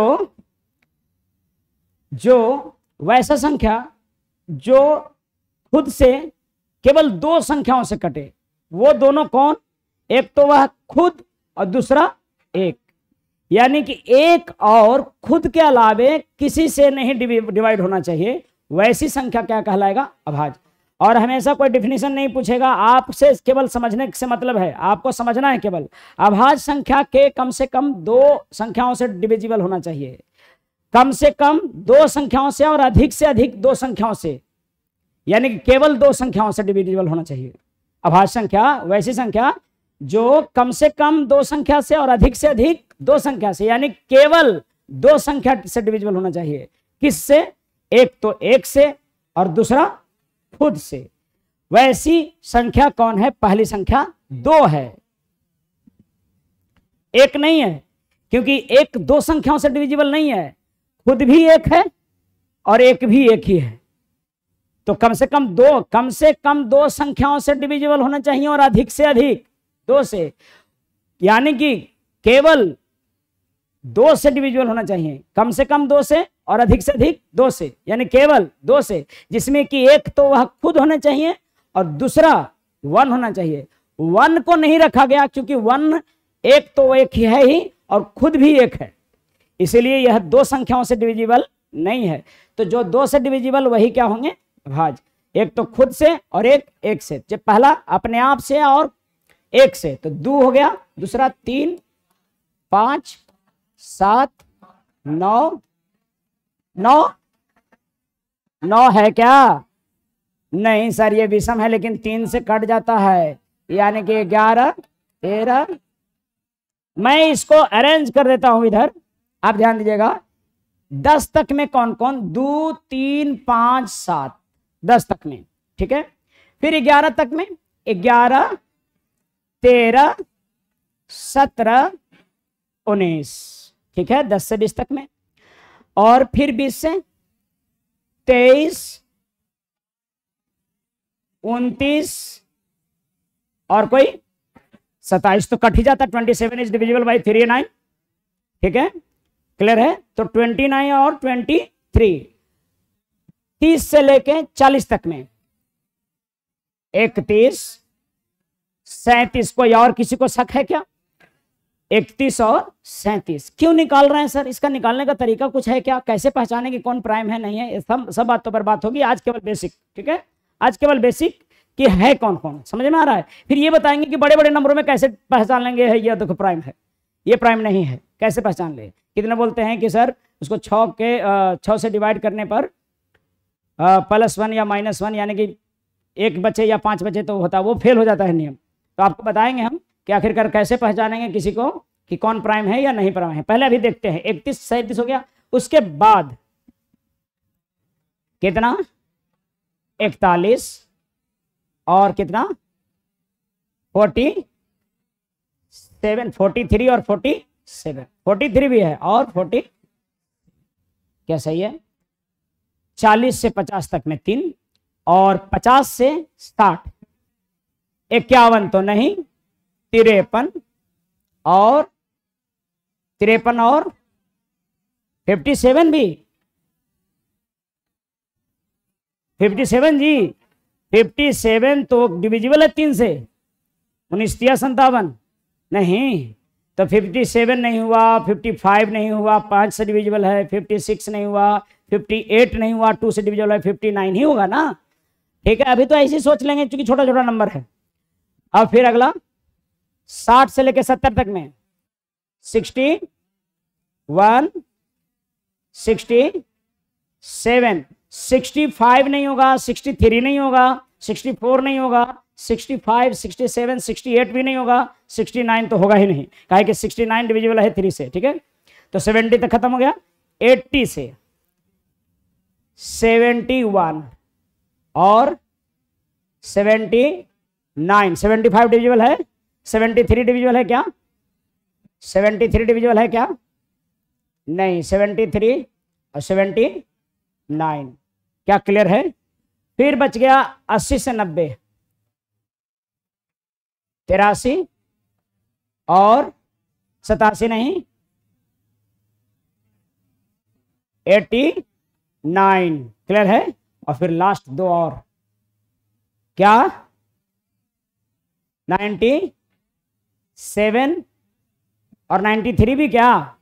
वैसा संख्या जो खुद से केवल 2 संख्याओं से कटे। वो दोनों कौन? एक तो वह खुद और दूसरा एक, यानी कि एक और खुद के अलावे किसी से नहीं डिवाइड होना चाहिए, वैसी संख्या क्या कहलाएगा? अभाज्य। और हमेशा कोई डिफिनीशन नहीं पूछेगा आपसे, केवल समझने से मतलब है, आपको समझना है केवल अभाज्य संख्या के कम से कम 2 संख्याओं से डिविजिबल होना चाहिए, कम से कम 2 संख्याओं से और अधिक से अधिक 2 संख्याओं से, यानी कि केवल 2 संख्याओं से डिविजिबल होना चाहिए। अभाज्य संख्या वैसी संख्या जो कम से कम 2 संख्या से और अधिक से अधिक 2 संख्या से, यानी केवल 2 संख्या से डिविजिबल होना चाहिए। किससे? एक तो एक से और दूसरा खुद से। वैसी संख्या कौन है? पहली संख्या 2 है, एक नहीं है, क्योंकि एक 2 संख्याओं से डिविजिबल नहीं है, खुद भी एक है और एक भी एक ही है। तो कम से कम 2 संख्याओं से डिविजिबल होना चाहिए और अधिक से अधिक 2 से, यानी कि केवल 2 से डिविजिबल होना चाहिए, कम से कम 2 से और अधिक से अधिक 2 से, यानी केवल 2 से, जिसमें कि एक तो वह खुद होना चाहिए और दूसरा 1 होना चाहिए। 1 को नहीं रखा गया क्योंकि 1 एक तो एक ही है ही और खुद भी एक है, इसलिए यह 2 संख्याओं से डिविजिबल नहीं है। तो जो 2 से डिविजिबल वही क्या होंगे? अभाज्य। एक तो खुद से और एक एक से, जब पहला अपने आप से और एक से, तो 2 हो गया, दूसरा 3 5 7 9 9 है क्या? नहीं सर, ये विषम है लेकिन 3 से कट जाता है, यानी कि 11 13। मैं इसको अरेंज कर देता हूं इधर, आप ध्यान दीजिएगा। 10 तक में कौन कौन? 2 3 5 7, 10 तक में, ठीक है। फिर 11 तक में 11 13 17 19, ठीक है, 10 से 20 तक में। और फिर 20 से 23 29 और कोई 27 तो कट ही जाता। 27 इज डिविजिबल बाई 3 और 9, ठीक है, क्लियर है। तो 29 और 23, 30 से लेके 40 तक में 31 37, कोई और किसी को शक है क्या? 31 और 37 क्यों निकाल रहे हैं सर? इसका निकालने का तरीका कुछ है क्या? कैसे पहचाने कि कौन प्राइम है नहीं है? सब बातों पर बात होगी आज, केवल बेसिक, ठीक है, आज केवल बेसिक कि है कौन कौन, समझ में आ रहा है। फिर ये बताएंगे कि बड़े बड़े नंबरों में कैसे पहचान लेंगे है ये देखो प्राइम है, ये प्राइम नहीं है, कैसे पहचान ले? कितने बोलते हैं कि सर उसको 6 से डिवाइड करने पर +1 या -1, यानी कि 1 बचे या 5 बचे तो होता, वो फेल हो जाता है नियम। तो आपको बताएंगे हम कि आखिरकार कैसे पहचानेंगे किसी को कि कौन प्राइम है या नहीं प्राइम है। पहले अभी देखते हैं, 31 37 हो गया, उसके बाद कितना? 41 और कितना? 47, 43 और 47, 43 भी है और 40, क्या सही है? 40 से 50 तक में 3 और 50 से 60, 51 तो नहीं, 53 और 57 भी 57 जी, 57 तो डिविजिबल है 3 से, 19 तिया 57 नहीं, तो 57 नहीं हुआ, 55 नहीं हुआ, 5 से डिविजिबल है, 56 नहीं हुआ, 58 नहीं हुआ, 2 से डिविजिबल है, 59 ही होगा ना। ठीक है, अभी तो ऐसे ही सोच लेंगे क्योंकि छोटा छोटा नंबर है। अब फिर अगला 60 से लेकर 70 तक में 61, 67, 65 नहीं होगा, 63 नहीं होगा, 64 नहीं होगा, 65, 67, 68 भी नहीं होगा, 69 तो होगा ही नहीं, काहे कि 69 डिविजिबल है 3 से। ठीक है, तो 70 तक खत्म हो गया। 80 से 71 और 79, 75 डिविजिबल है, 73 डिविजिबल है क्या? 73 डिविजिबल है क्या? नहीं, 73 और 79 क्या क्लियर है? फिर बच गया 80 से 90, 83 और 87 नहीं, 89 क्लियर है। और फिर लास्ट दो और क्या? 97 और 93 भी क्या?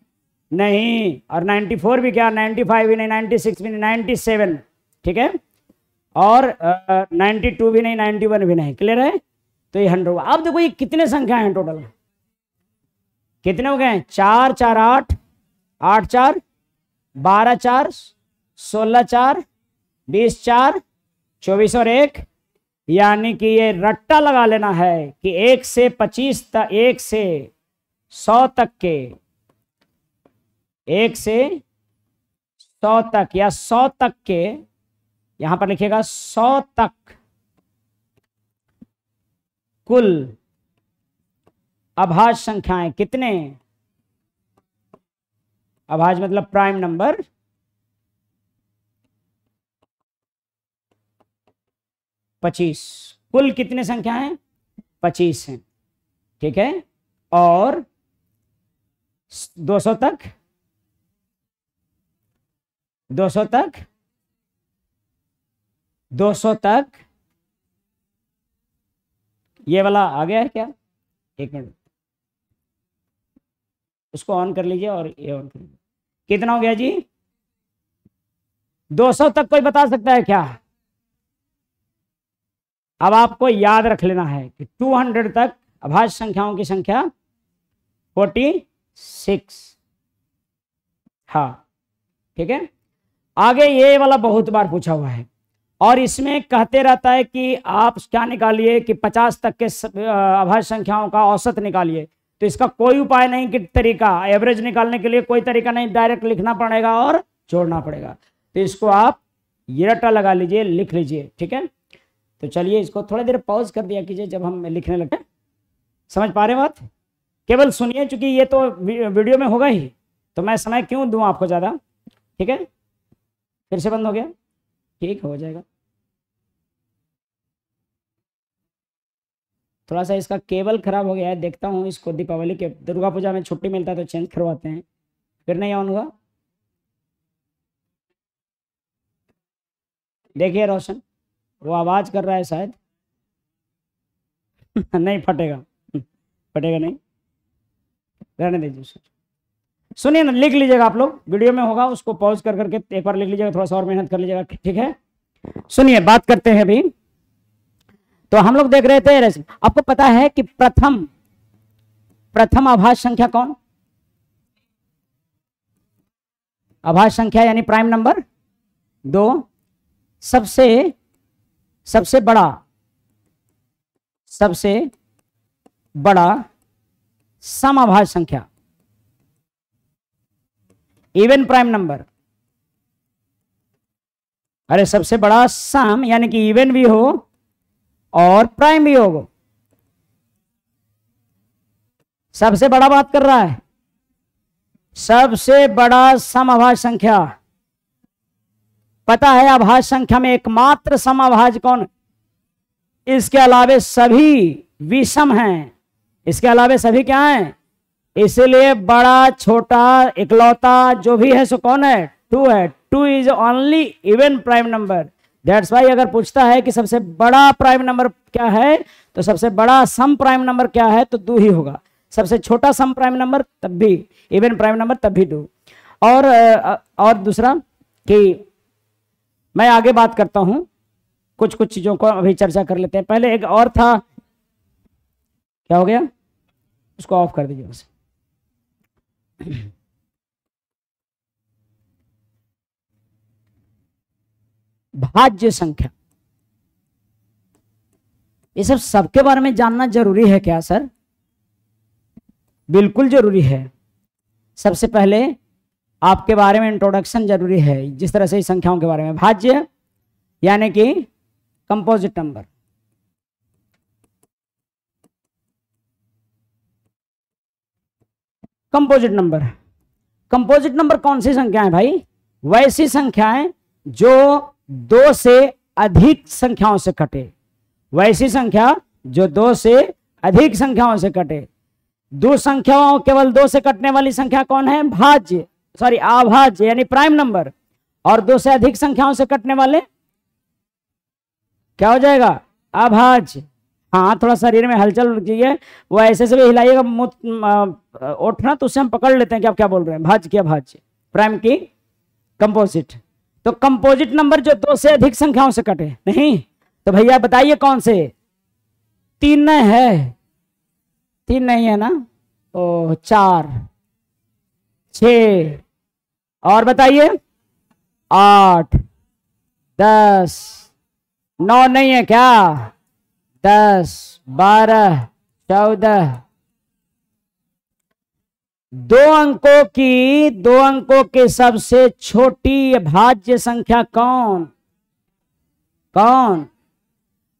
नहीं, और 94 भी क्या? 95 भी नहीं, 96 भी नहीं, 97 ठीक है, और 92 भी नहीं, 91 भी नहीं। क्लियर है? तो ये 100 हुआ। अब देखो ये कितने संख्या हैं टोटल, कितने हो गए? 4 4 8, 8 4 12 4 16 4 20 4 24 और 1, यानी कि ये रट्टा लगा लेना है कि 1 से 25 तक, 1 से 100 तक के, 1 से 100 तक या 100 तक के, यहां पर लिखिएगा 100 तक कुल अभाज्य संख्याएं कितने? अभाज्य मतलब प्राइम नंबर, 25। कुल कितने संख्या हैं? 25 हैं। ठीक है, और 200 तक, 200 तक, 200 तक ये वाला आ गया है क्या? एक मिनट, उसको ऑन कर लीजिए और ये ऑन कर लीजिए। कितना हो गया जी? 200 तक कोई बता सकता है क्या? अब आपको याद रख लेना है कि 200 तक अभाज्य संख्याओं की संख्या 46। हाँ ठीक है, आगे ये वाला बहुत बार पूछा हुआ है और इसमें कहते रहता है कि आप क्या निकालिए कि 50 तक के अभाज्य संख्याओं का औसत निकालिए। तो इसका कोई उपाय नहीं कि तरीका, एवरेज निकालने के लिए कोई तरीका नहीं, डायरेक्ट लिखना पड़ेगा और जोड़ना पड़ेगा। तो इसको आप ये रट्टा लगा लीजिए, लिख लीजिए। ठीक है, तो चलिए इसको थोड़ी देर पॉज कर दिया कीजिए जब हम लिखने लगते हैं। समझ पा रहे हैं बात? केवल सुनिए, चूंकि ये तो वीडियो में होगा ही, तो मैं समय क्यों दूं आपको ज़्यादा। ठीक है, फिर से बंद हो गया, ठीक हो जाएगा। थोड़ा सा इसका केबल खराब हो गया है, देखता हूँ इसको दीपावली के, दुर्गा पूजा में छुट्टी मिलता है तो चेंज करवाते हैं। फिर नहीं ऑन हुआ, देखिए रोशन वो आवाज कर रहा है शायद नहीं फटेगा, फटेगा नहीं, रहने दीजिए। सुनिए ना, लिख लीजिएगा आप लोग, वीडियो में होगा, उसको पॉज कर करके एक बार लिख लीजिएगा, थोड़ा सा और मेहनत कर लीजिएगा। ठीक है, सुनिए बात करते हैं अभी। तो हम लोग देख रहे थे, आपको पता है कि प्रथम अभाज्य संख्या कौन? अभाज्य संख्या यानी प्राइम नंबर 2। सबसे बड़ा सम अभाज्य संख्या, इवन प्राइम नंबर। अरे सबसे बड़ा सम यानी कि इवन भी हो और प्राइम भी हो। सबसे बड़ा बात कर रहा है, सबसे बड़ा सम अभाज्य संख्या। पता है अभाज्य संख्या में एकमात्र सम अभाज्य कौन? इसके अलावे सभी विषम हैं, इसके अलावा सभी क्या हैं, इसलिए बड़ा छोटा इकलौता जो भी है सो कौन है, 2 है। 2 is only even prime number. That's why अगर पूछता है कि सबसे बड़ा प्राइम नंबर क्या है तो सबसे बड़ा सम प्राइम नंबर क्या है तो 2 ही होगा। सबसे छोटा सम प्राइम नंबर तब भी, इवन प्राइम नंबर तब भी 2। और दूसरा कि मैं आगे बात करता हूं, कुछ कुछ चीजों को अभी चर्चा कर लेते हैं। पहले एक और था, क्या हो गया, उसको ऑफ कर दीजिए उसे। भाज्य संख्या, ये सब सबके बारे में जानना जरूरी है क्या सर? बिल्कुल जरूरी है। सबसे पहले आपके बारे में इंट्रोडक्शन जरूरी है, जिस तरह से इस संख्याओं के बारे में। भाज्य यानी कि composite number, composite number. Composite number कौन सी संख्या है भाई? वैसी संख्याएं जो 2 से अधिक संख्याओं से कटे, वैसी संख्या जो 2 से अधिक संख्याओं से कटे। 2 संख्याओं केवल 2 से कटने वाली संख्या कौन है? भाज्य, सॉरी अभाज्य यानी प्राइम नंबर। और 2 से अधिक संख्याओं से कटने वाले क्या हो जाएगा? अभाज्य। हाँ, थोड़ा शरीर में हलचल कीजिए, वो ऐसे से भी हिलाइएगा उठना तो उससे हम पकड़ लेते हैं कि आप क्या बोल रहे हैं। भाज्य की अभाज्य, प्राइम की कंपोजिट। तो कंपोजिट नंबर जो 2 से अधिक संख्याओं से कटे नहीं, तो भैया बताइए कौन से? 3 है, 3 नहीं है ना? ओ 4, 6 और बताइए 8, 10, 9 नहीं है क्या? 10, 12, 14। 2 अंकों की सबसे छोटी भाज्य संख्या कौन?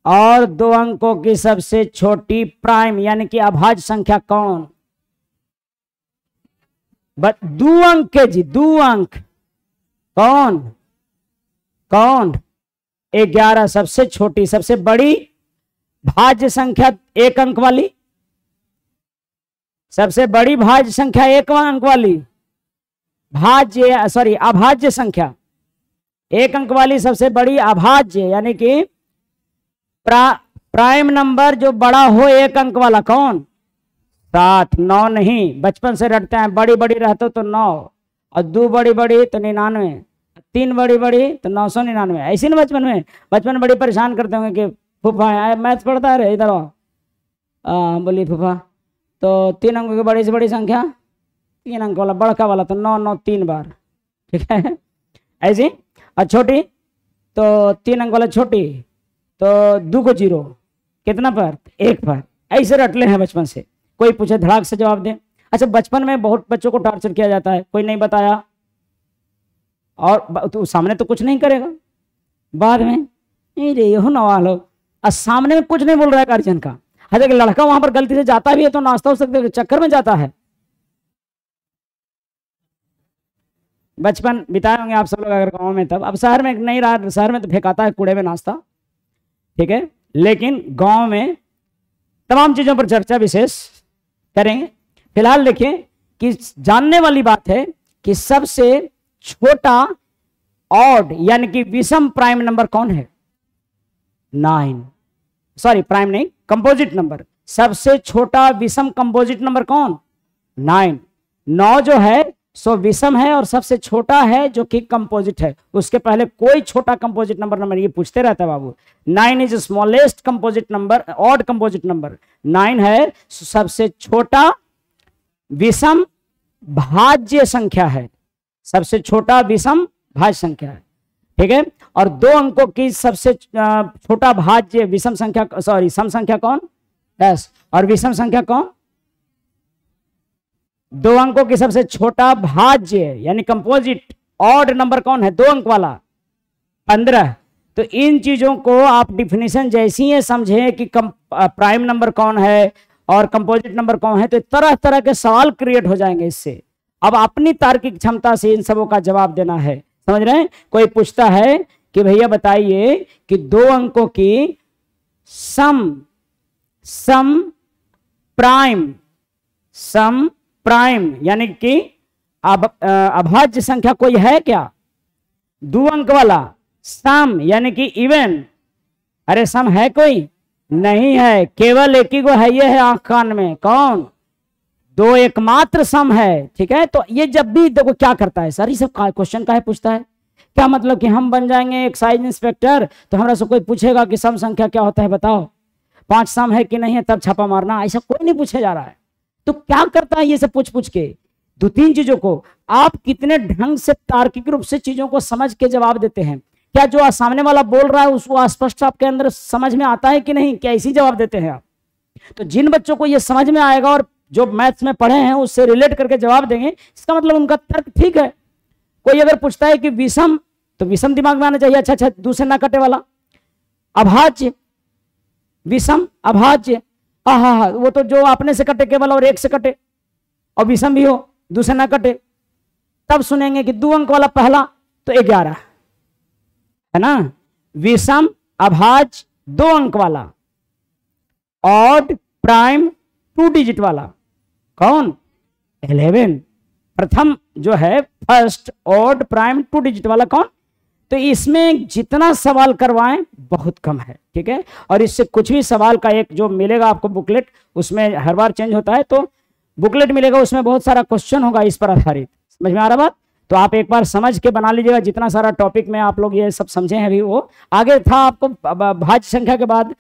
और 2 अंकों की सबसे छोटी प्राइम यानी कि अभाज्य संख्या कौन? 2 अंक के जी, 2 अंक। कौन? 11 सबसे छोटी। सबसे बड़ी भाज्य संख्या 1 अंक वाली, सबसे बड़ी भाज्य संख्या 1 अंक वाली भाज्य, सॉरी अभाज्य संख्या 1 अंक वाली सबसे बड़ी अभाज्य यानी कि प्राइम नंबर जो बड़ा हो 1 अंक वाला कौन? 7। 9 नहीं, बचपन से रटते हैं, बड़ी बड़ी रहते तो 9, और 2 बड़ी बड़ी तो 99, 3 बड़ी बड़ी तो 999। ऐसी ना बचपन में बड़ी परेशान करते होंगे कि फूफा मैथ पढ़ता है रे, इधर आओ। बोली फूफा तो 3 अंकों की बड़ी से बड़ी संख्या 3 अंक वाला बड़का वाला तो 9 9 3 बार, ठीक है ऐसी। और छोटी तो 3 अंक वाला छोटी तो 2 को 0 कितना पर? 1 पर। ऐसे रटले हैं बचपन से। कोई पूछे धड़ाक से जवाब दे। अच्छा, बचपन में बहुत बच्चों को टॉर्चर किया जाता है, कोई नहीं बताया और तो सामने तो कुछ नहीं करेगा, बाद में रे हो नवा लो, और सामने में कुछ नहीं बोल रहा है गार्जियन का। अच्छा, लड़का वहां पर गलती से जाता भी है तो नाश्ता हो सकते चक्कर में जाता है। बचपन बिताए होंगे आप सब लोग अगर गाँव में, तब अब शहर में नहीं रहा, शहर में तो फेंकाता है कूड़े में नाश्ता, ठीक है। लेकिन गांव में तमाम चीजों पर चर्चा विशेष करेंगे। फिलहाल देखिए कि जानने वाली बात है कि सबसे छोटा ऑड यानी कि विषम प्राइम नंबर कौन है? 9। सॉरी प्राइम नहीं, कंपोजिट नंबर। सबसे छोटा विषम कंपोजिट नंबर कौन? 9। 9 जो है सो विषम है और सबसे छोटा है जो कि कंपोजिट है। उसके पहले कोई छोटा कंपोजिट नंबर ये पूछते रहता है बाबू। 9 is smallest composite number, odd composite number 9 है, सबसे छोटा विषम भाज्य संख्या है, सबसे छोटा विषम भाज्य संख्या है, ठीक है। और 2 अंकों की सबसे छोटा भाज्य विषम संख्या, सॉरी सम संख्या कौन? 10। और विषम संख्या कौन? 2 अंकों की सबसे छोटा भाज्य यानी कंपोजिट ऑड नंबर कौन है? 2 अंक वाला 15। तो इन चीजों को आप डिफिनेशन जैसी है समझे कि प्राइम नंबर कौन है और कंपोजिट नंबर कौन है, तो तरह तरह के सवाल क्रिएट हो जाएंगे इससे। अब अपनी तार्किक क्षमता से इन सबों का जवाब देना है, समझ रहे हैं। कोई पूछता है कि भैया बताइए कि 2 अंकों की सम प्राइम, सम प्राइम, यानी कि अभाज्य संख्या कोई है क्या? 2 अंक वाला। सम यानी कि इवन, अरे सम है कोई? नहीं है, केवल एक ही को है, ये है आंख कान में, कौन? 2 एकमात्र सम है। ठीक है, तो ये जब भी देखो क्या करता है सर, ये सब क्वेश्चन का है पूछता है, क्या मतलब कि हम बन जाएंगे एक्साइज इंस्पेक्टर तो हमरा से कोई पूछेगा कि सम संख्या क्या होता है बताओ, 5 सम है कि नहीं है तब छापा मारना, ऐसा कोई नहीं पूछे जा रहा है। तो क्या करता है ये सब पूछ पूछ के 2-3 चीजों को आप कितने ढंग से तार्किक रूप से चीजों को समझ के जवाब देते हैं। क्या जो सामने वाला बोल रहा है उसको स्पष्ट आपके अंदर समझ में आता है कि नहीं, क्या इसी जवाब देते हैं आप? तो जिन बच्चों को ये समझ में आएगा और जो मैथ्स में पढ़े हैं उससे रिलेट करके जवाब देंगे, इसका मतलब उनका तर्क ठीक है। कोई अगर पूछता है कि विषम, तो विषम दिमाग में आना चाहिए, अच्छा अच्छा दूसरे ना कटे वाला। अभाज्य, विषम अभाज्य, हाँ, वो तो जो अपने से कटे केवल और एक से कटे, और विषम भी हो दूसरे ना कटे, तब सुनेंगे कि 2 अंक वाला पहला तो 11 है ना, विषम अभाज्य 2 अंक वाला, ऑड प्राइम 2 डिजिट वाला, कौन? 11। प्रथम जो है फर्स्ट ऑड प्राइम 2 डिजिट वाला कौन? तो इसमें जितना सवाल करवाएं बहुत कम है। ठीक है, और इससे कुछ भी सवाल का एक जो मिलेगा आपको बुकलेट, उसमें हर बार चेंज होता है, तो बुकलेट मिलेगा उसमें बहुत सारा क्वेश्चन होगा इस पर आधारित। समझ में आ रहा बात? तो आप एक बार समझ के बना लीजिएगा, जितना सारा टॉपिक में आप लोग ये सब समझे हैं अभी वो आगे था। आपको भाज्य संख्या के बाद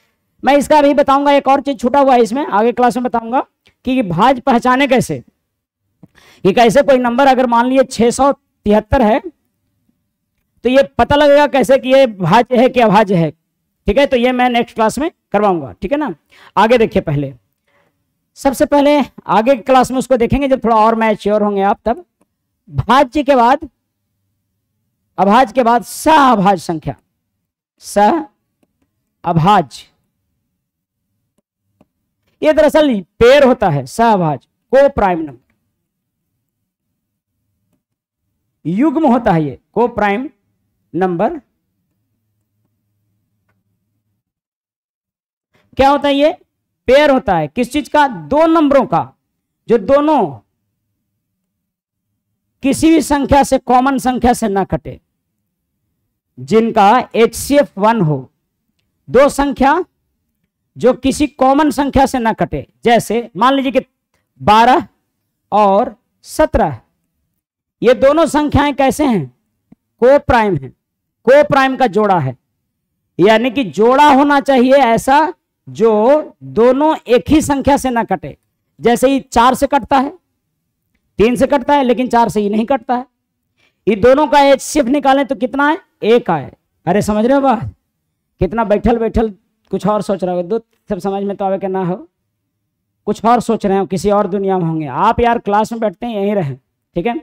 मैं इसका अभी बताऊंगा, एक और चीज छूटा हुआ है इसमें, आगे क्लास में बताऊंगा कि भाज्य पहचाने कैसे, कि कैसे कोई नंबर अगर मान लीजिए 673 है तो ये पता लगेगा कैसे कि ये भाज्य है कि अभाज्य है। ठीक है, तो ये मैं नेक्स्ट क्लास में करवाऊंगा। ठीक है ना, आगे देखिए, पहले सबसे पहले आगे क्लास में उसको देखेंगे जब थोड़ा और मैच्योर होंगे आप, तब भाज्य के बाद अभाज्य के बाद सहअभाज्य संख्या, सहअभाज्य ये दरअसल पेयर होता है, सहअभाज्य को प्राइम नंबर, युग्म होता है ये को प्राइम नंबर। क्या होता है? ये पेयर होता है किस चीज का? 2 नंबरों का, जो दोनों किसी भी संख्या से, कॉमन संख्या से ना कटे, जिनका HCF 1 हो। 2 संख्या जो किसी कॉमन संख्या से ना कटे, जैसे मान लीजिए कि 12 और 17, ये दोनों संख्याएं कैसे हैं? को प्राइम है, को प्राइम का जोड़ा है, यानी कि जोड़ा होना चाहिए ऐसा जो दोनों एक ही संख्या से ना कटे। जैसे ही 4 से कटता है, 3 से कटता है, लेकिन 4 से ही नहीं कटता है। ये दोनों का HCF निकालें तो कितना है? 1 आए। अरे समझ रहे हो बात? कितना बैठल बैठल कुछ और सोच रहे हो, दूध सब समझ में तो आवे के ना हो, कुछ और सोच रहे हो, किसी और दुनिया में होंगे आप। यार क्लास में बैठते हैं यहीं रहे। ठीक है,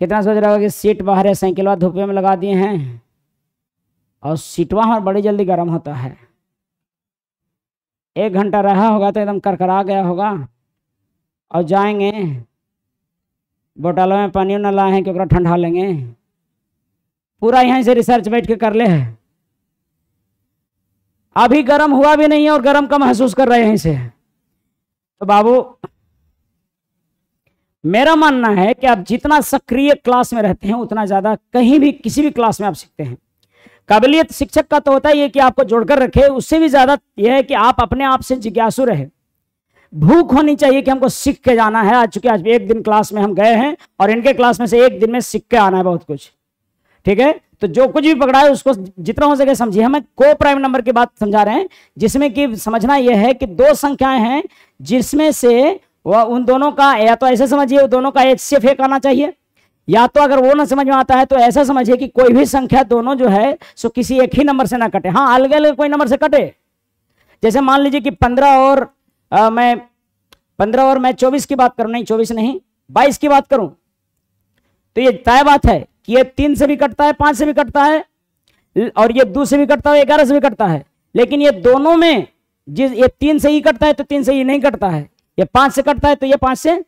कितना सोच रहा होगा कि सीट बाहर है, साइकिलवा धूपे में लगा दिए हैं, और सीटवा हमारा बड़ी जल्दी गर्म होता है। 1 घंटा रहा होगा तो एकदम करकरा गया होगा, और जाएंगे बोतलों में पानी न लाए हैं क्योंकि ठंडा लेंगे। पूरा यहीं से रिसर्च बैठ के कर ले है, अभी गर्म हुआ भी नहीं है और गर्म का महसूस कर रहे हैं यहीं से। तो बाबू मेरा मानना है कि आप जितना सक्रिय क्लास में रहते हैं उतना ज्यादा कहीं भी किसी भी क्लास में आप सीखते हैं। काबिलियत शिक्षक का तो होता है ये कि आपको जोड़कर रखे, उससे भी ज्यादा यह है कि आप अपने आप से जिज्ञासु रहे। भूख होनी चाहिए कि हमको सीख के जाना है। आज चूंकि आज एक दिन क्लास में हम गए हैं और इनके क्लास में से एक दिन में सीख के आना है बहुत कुछ। ठीक है, तो जो कुछ भी पकड़ा है उसको जितना हो सके समझिए। हमें को प्राइम नंबर की बात समझा रहे हैं, जिसमें कि समझना यह है कि 2 संख्याएं हैं जिसमें से वह उन दोनों का, या तो ऐसे समझिए दोनों का HCF 1 आना चाहिए, या तो अगर वो ना समझ में आता है तो ऐसा समझिए कि कोई भी संख्या दोनों जो है सो किसी एक ही नंबर से ना कटे। हाँ, अलग अलग कोई नंबर से कटे। जैसे मान लीजिए कि 15 और मैं 24 की बात करूं, नहीं 24 नहीं 22 की बात करूं, तो ये तय बात है कि ये 3 से भी कटता है, 5 से भी कटता है, और ये 2 से भी कटता है, 11 से भी कटता है। लेकिन ये दोनों में ये 3 से ही कटता है तो 3 से ही नहीं कटता है, ये 5 से कटता है तो ये 5 से,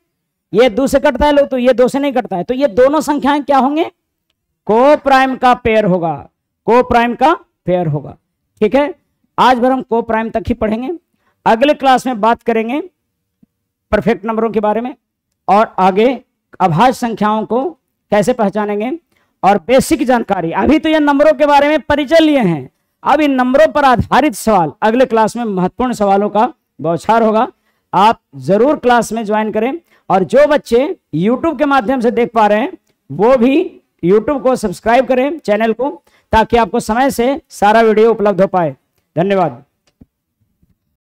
ये 2 से कटता है तो ये 2 से नहीं कटता है। तो ये दोनों संख्याएं क्या होंगे? को प्राइम का पेयर होगा, को प्राइम का पेयर होगा। ठीक है, आज भर हम को प्राइम तक ही पढ़ेंगे। अगले क्लास में बात करेंगे परफेक्ट नंबरों के बारे में और आगे अभाज्य संख्याओं को कैसे पहचानेंगे और बेसिक जानकारी। अभी तो ये नंबरों के बारे में परिचय लिए हैं, अब इन नंबरों पर आधारित सवाल अगले क्लास में महत्वपूर्ण सवालों का बौछार होगा। आप जरूर क्लास में ज्वाइन करें और जो बच्चे YouTube के माध्यम से देख पा रहे हैं वो भी YouTube को सब्सक्राइब करें चैनल को, ताकि आपको समय से सारा वीडियो उपलब्ध हो पाए। धन्यवाद।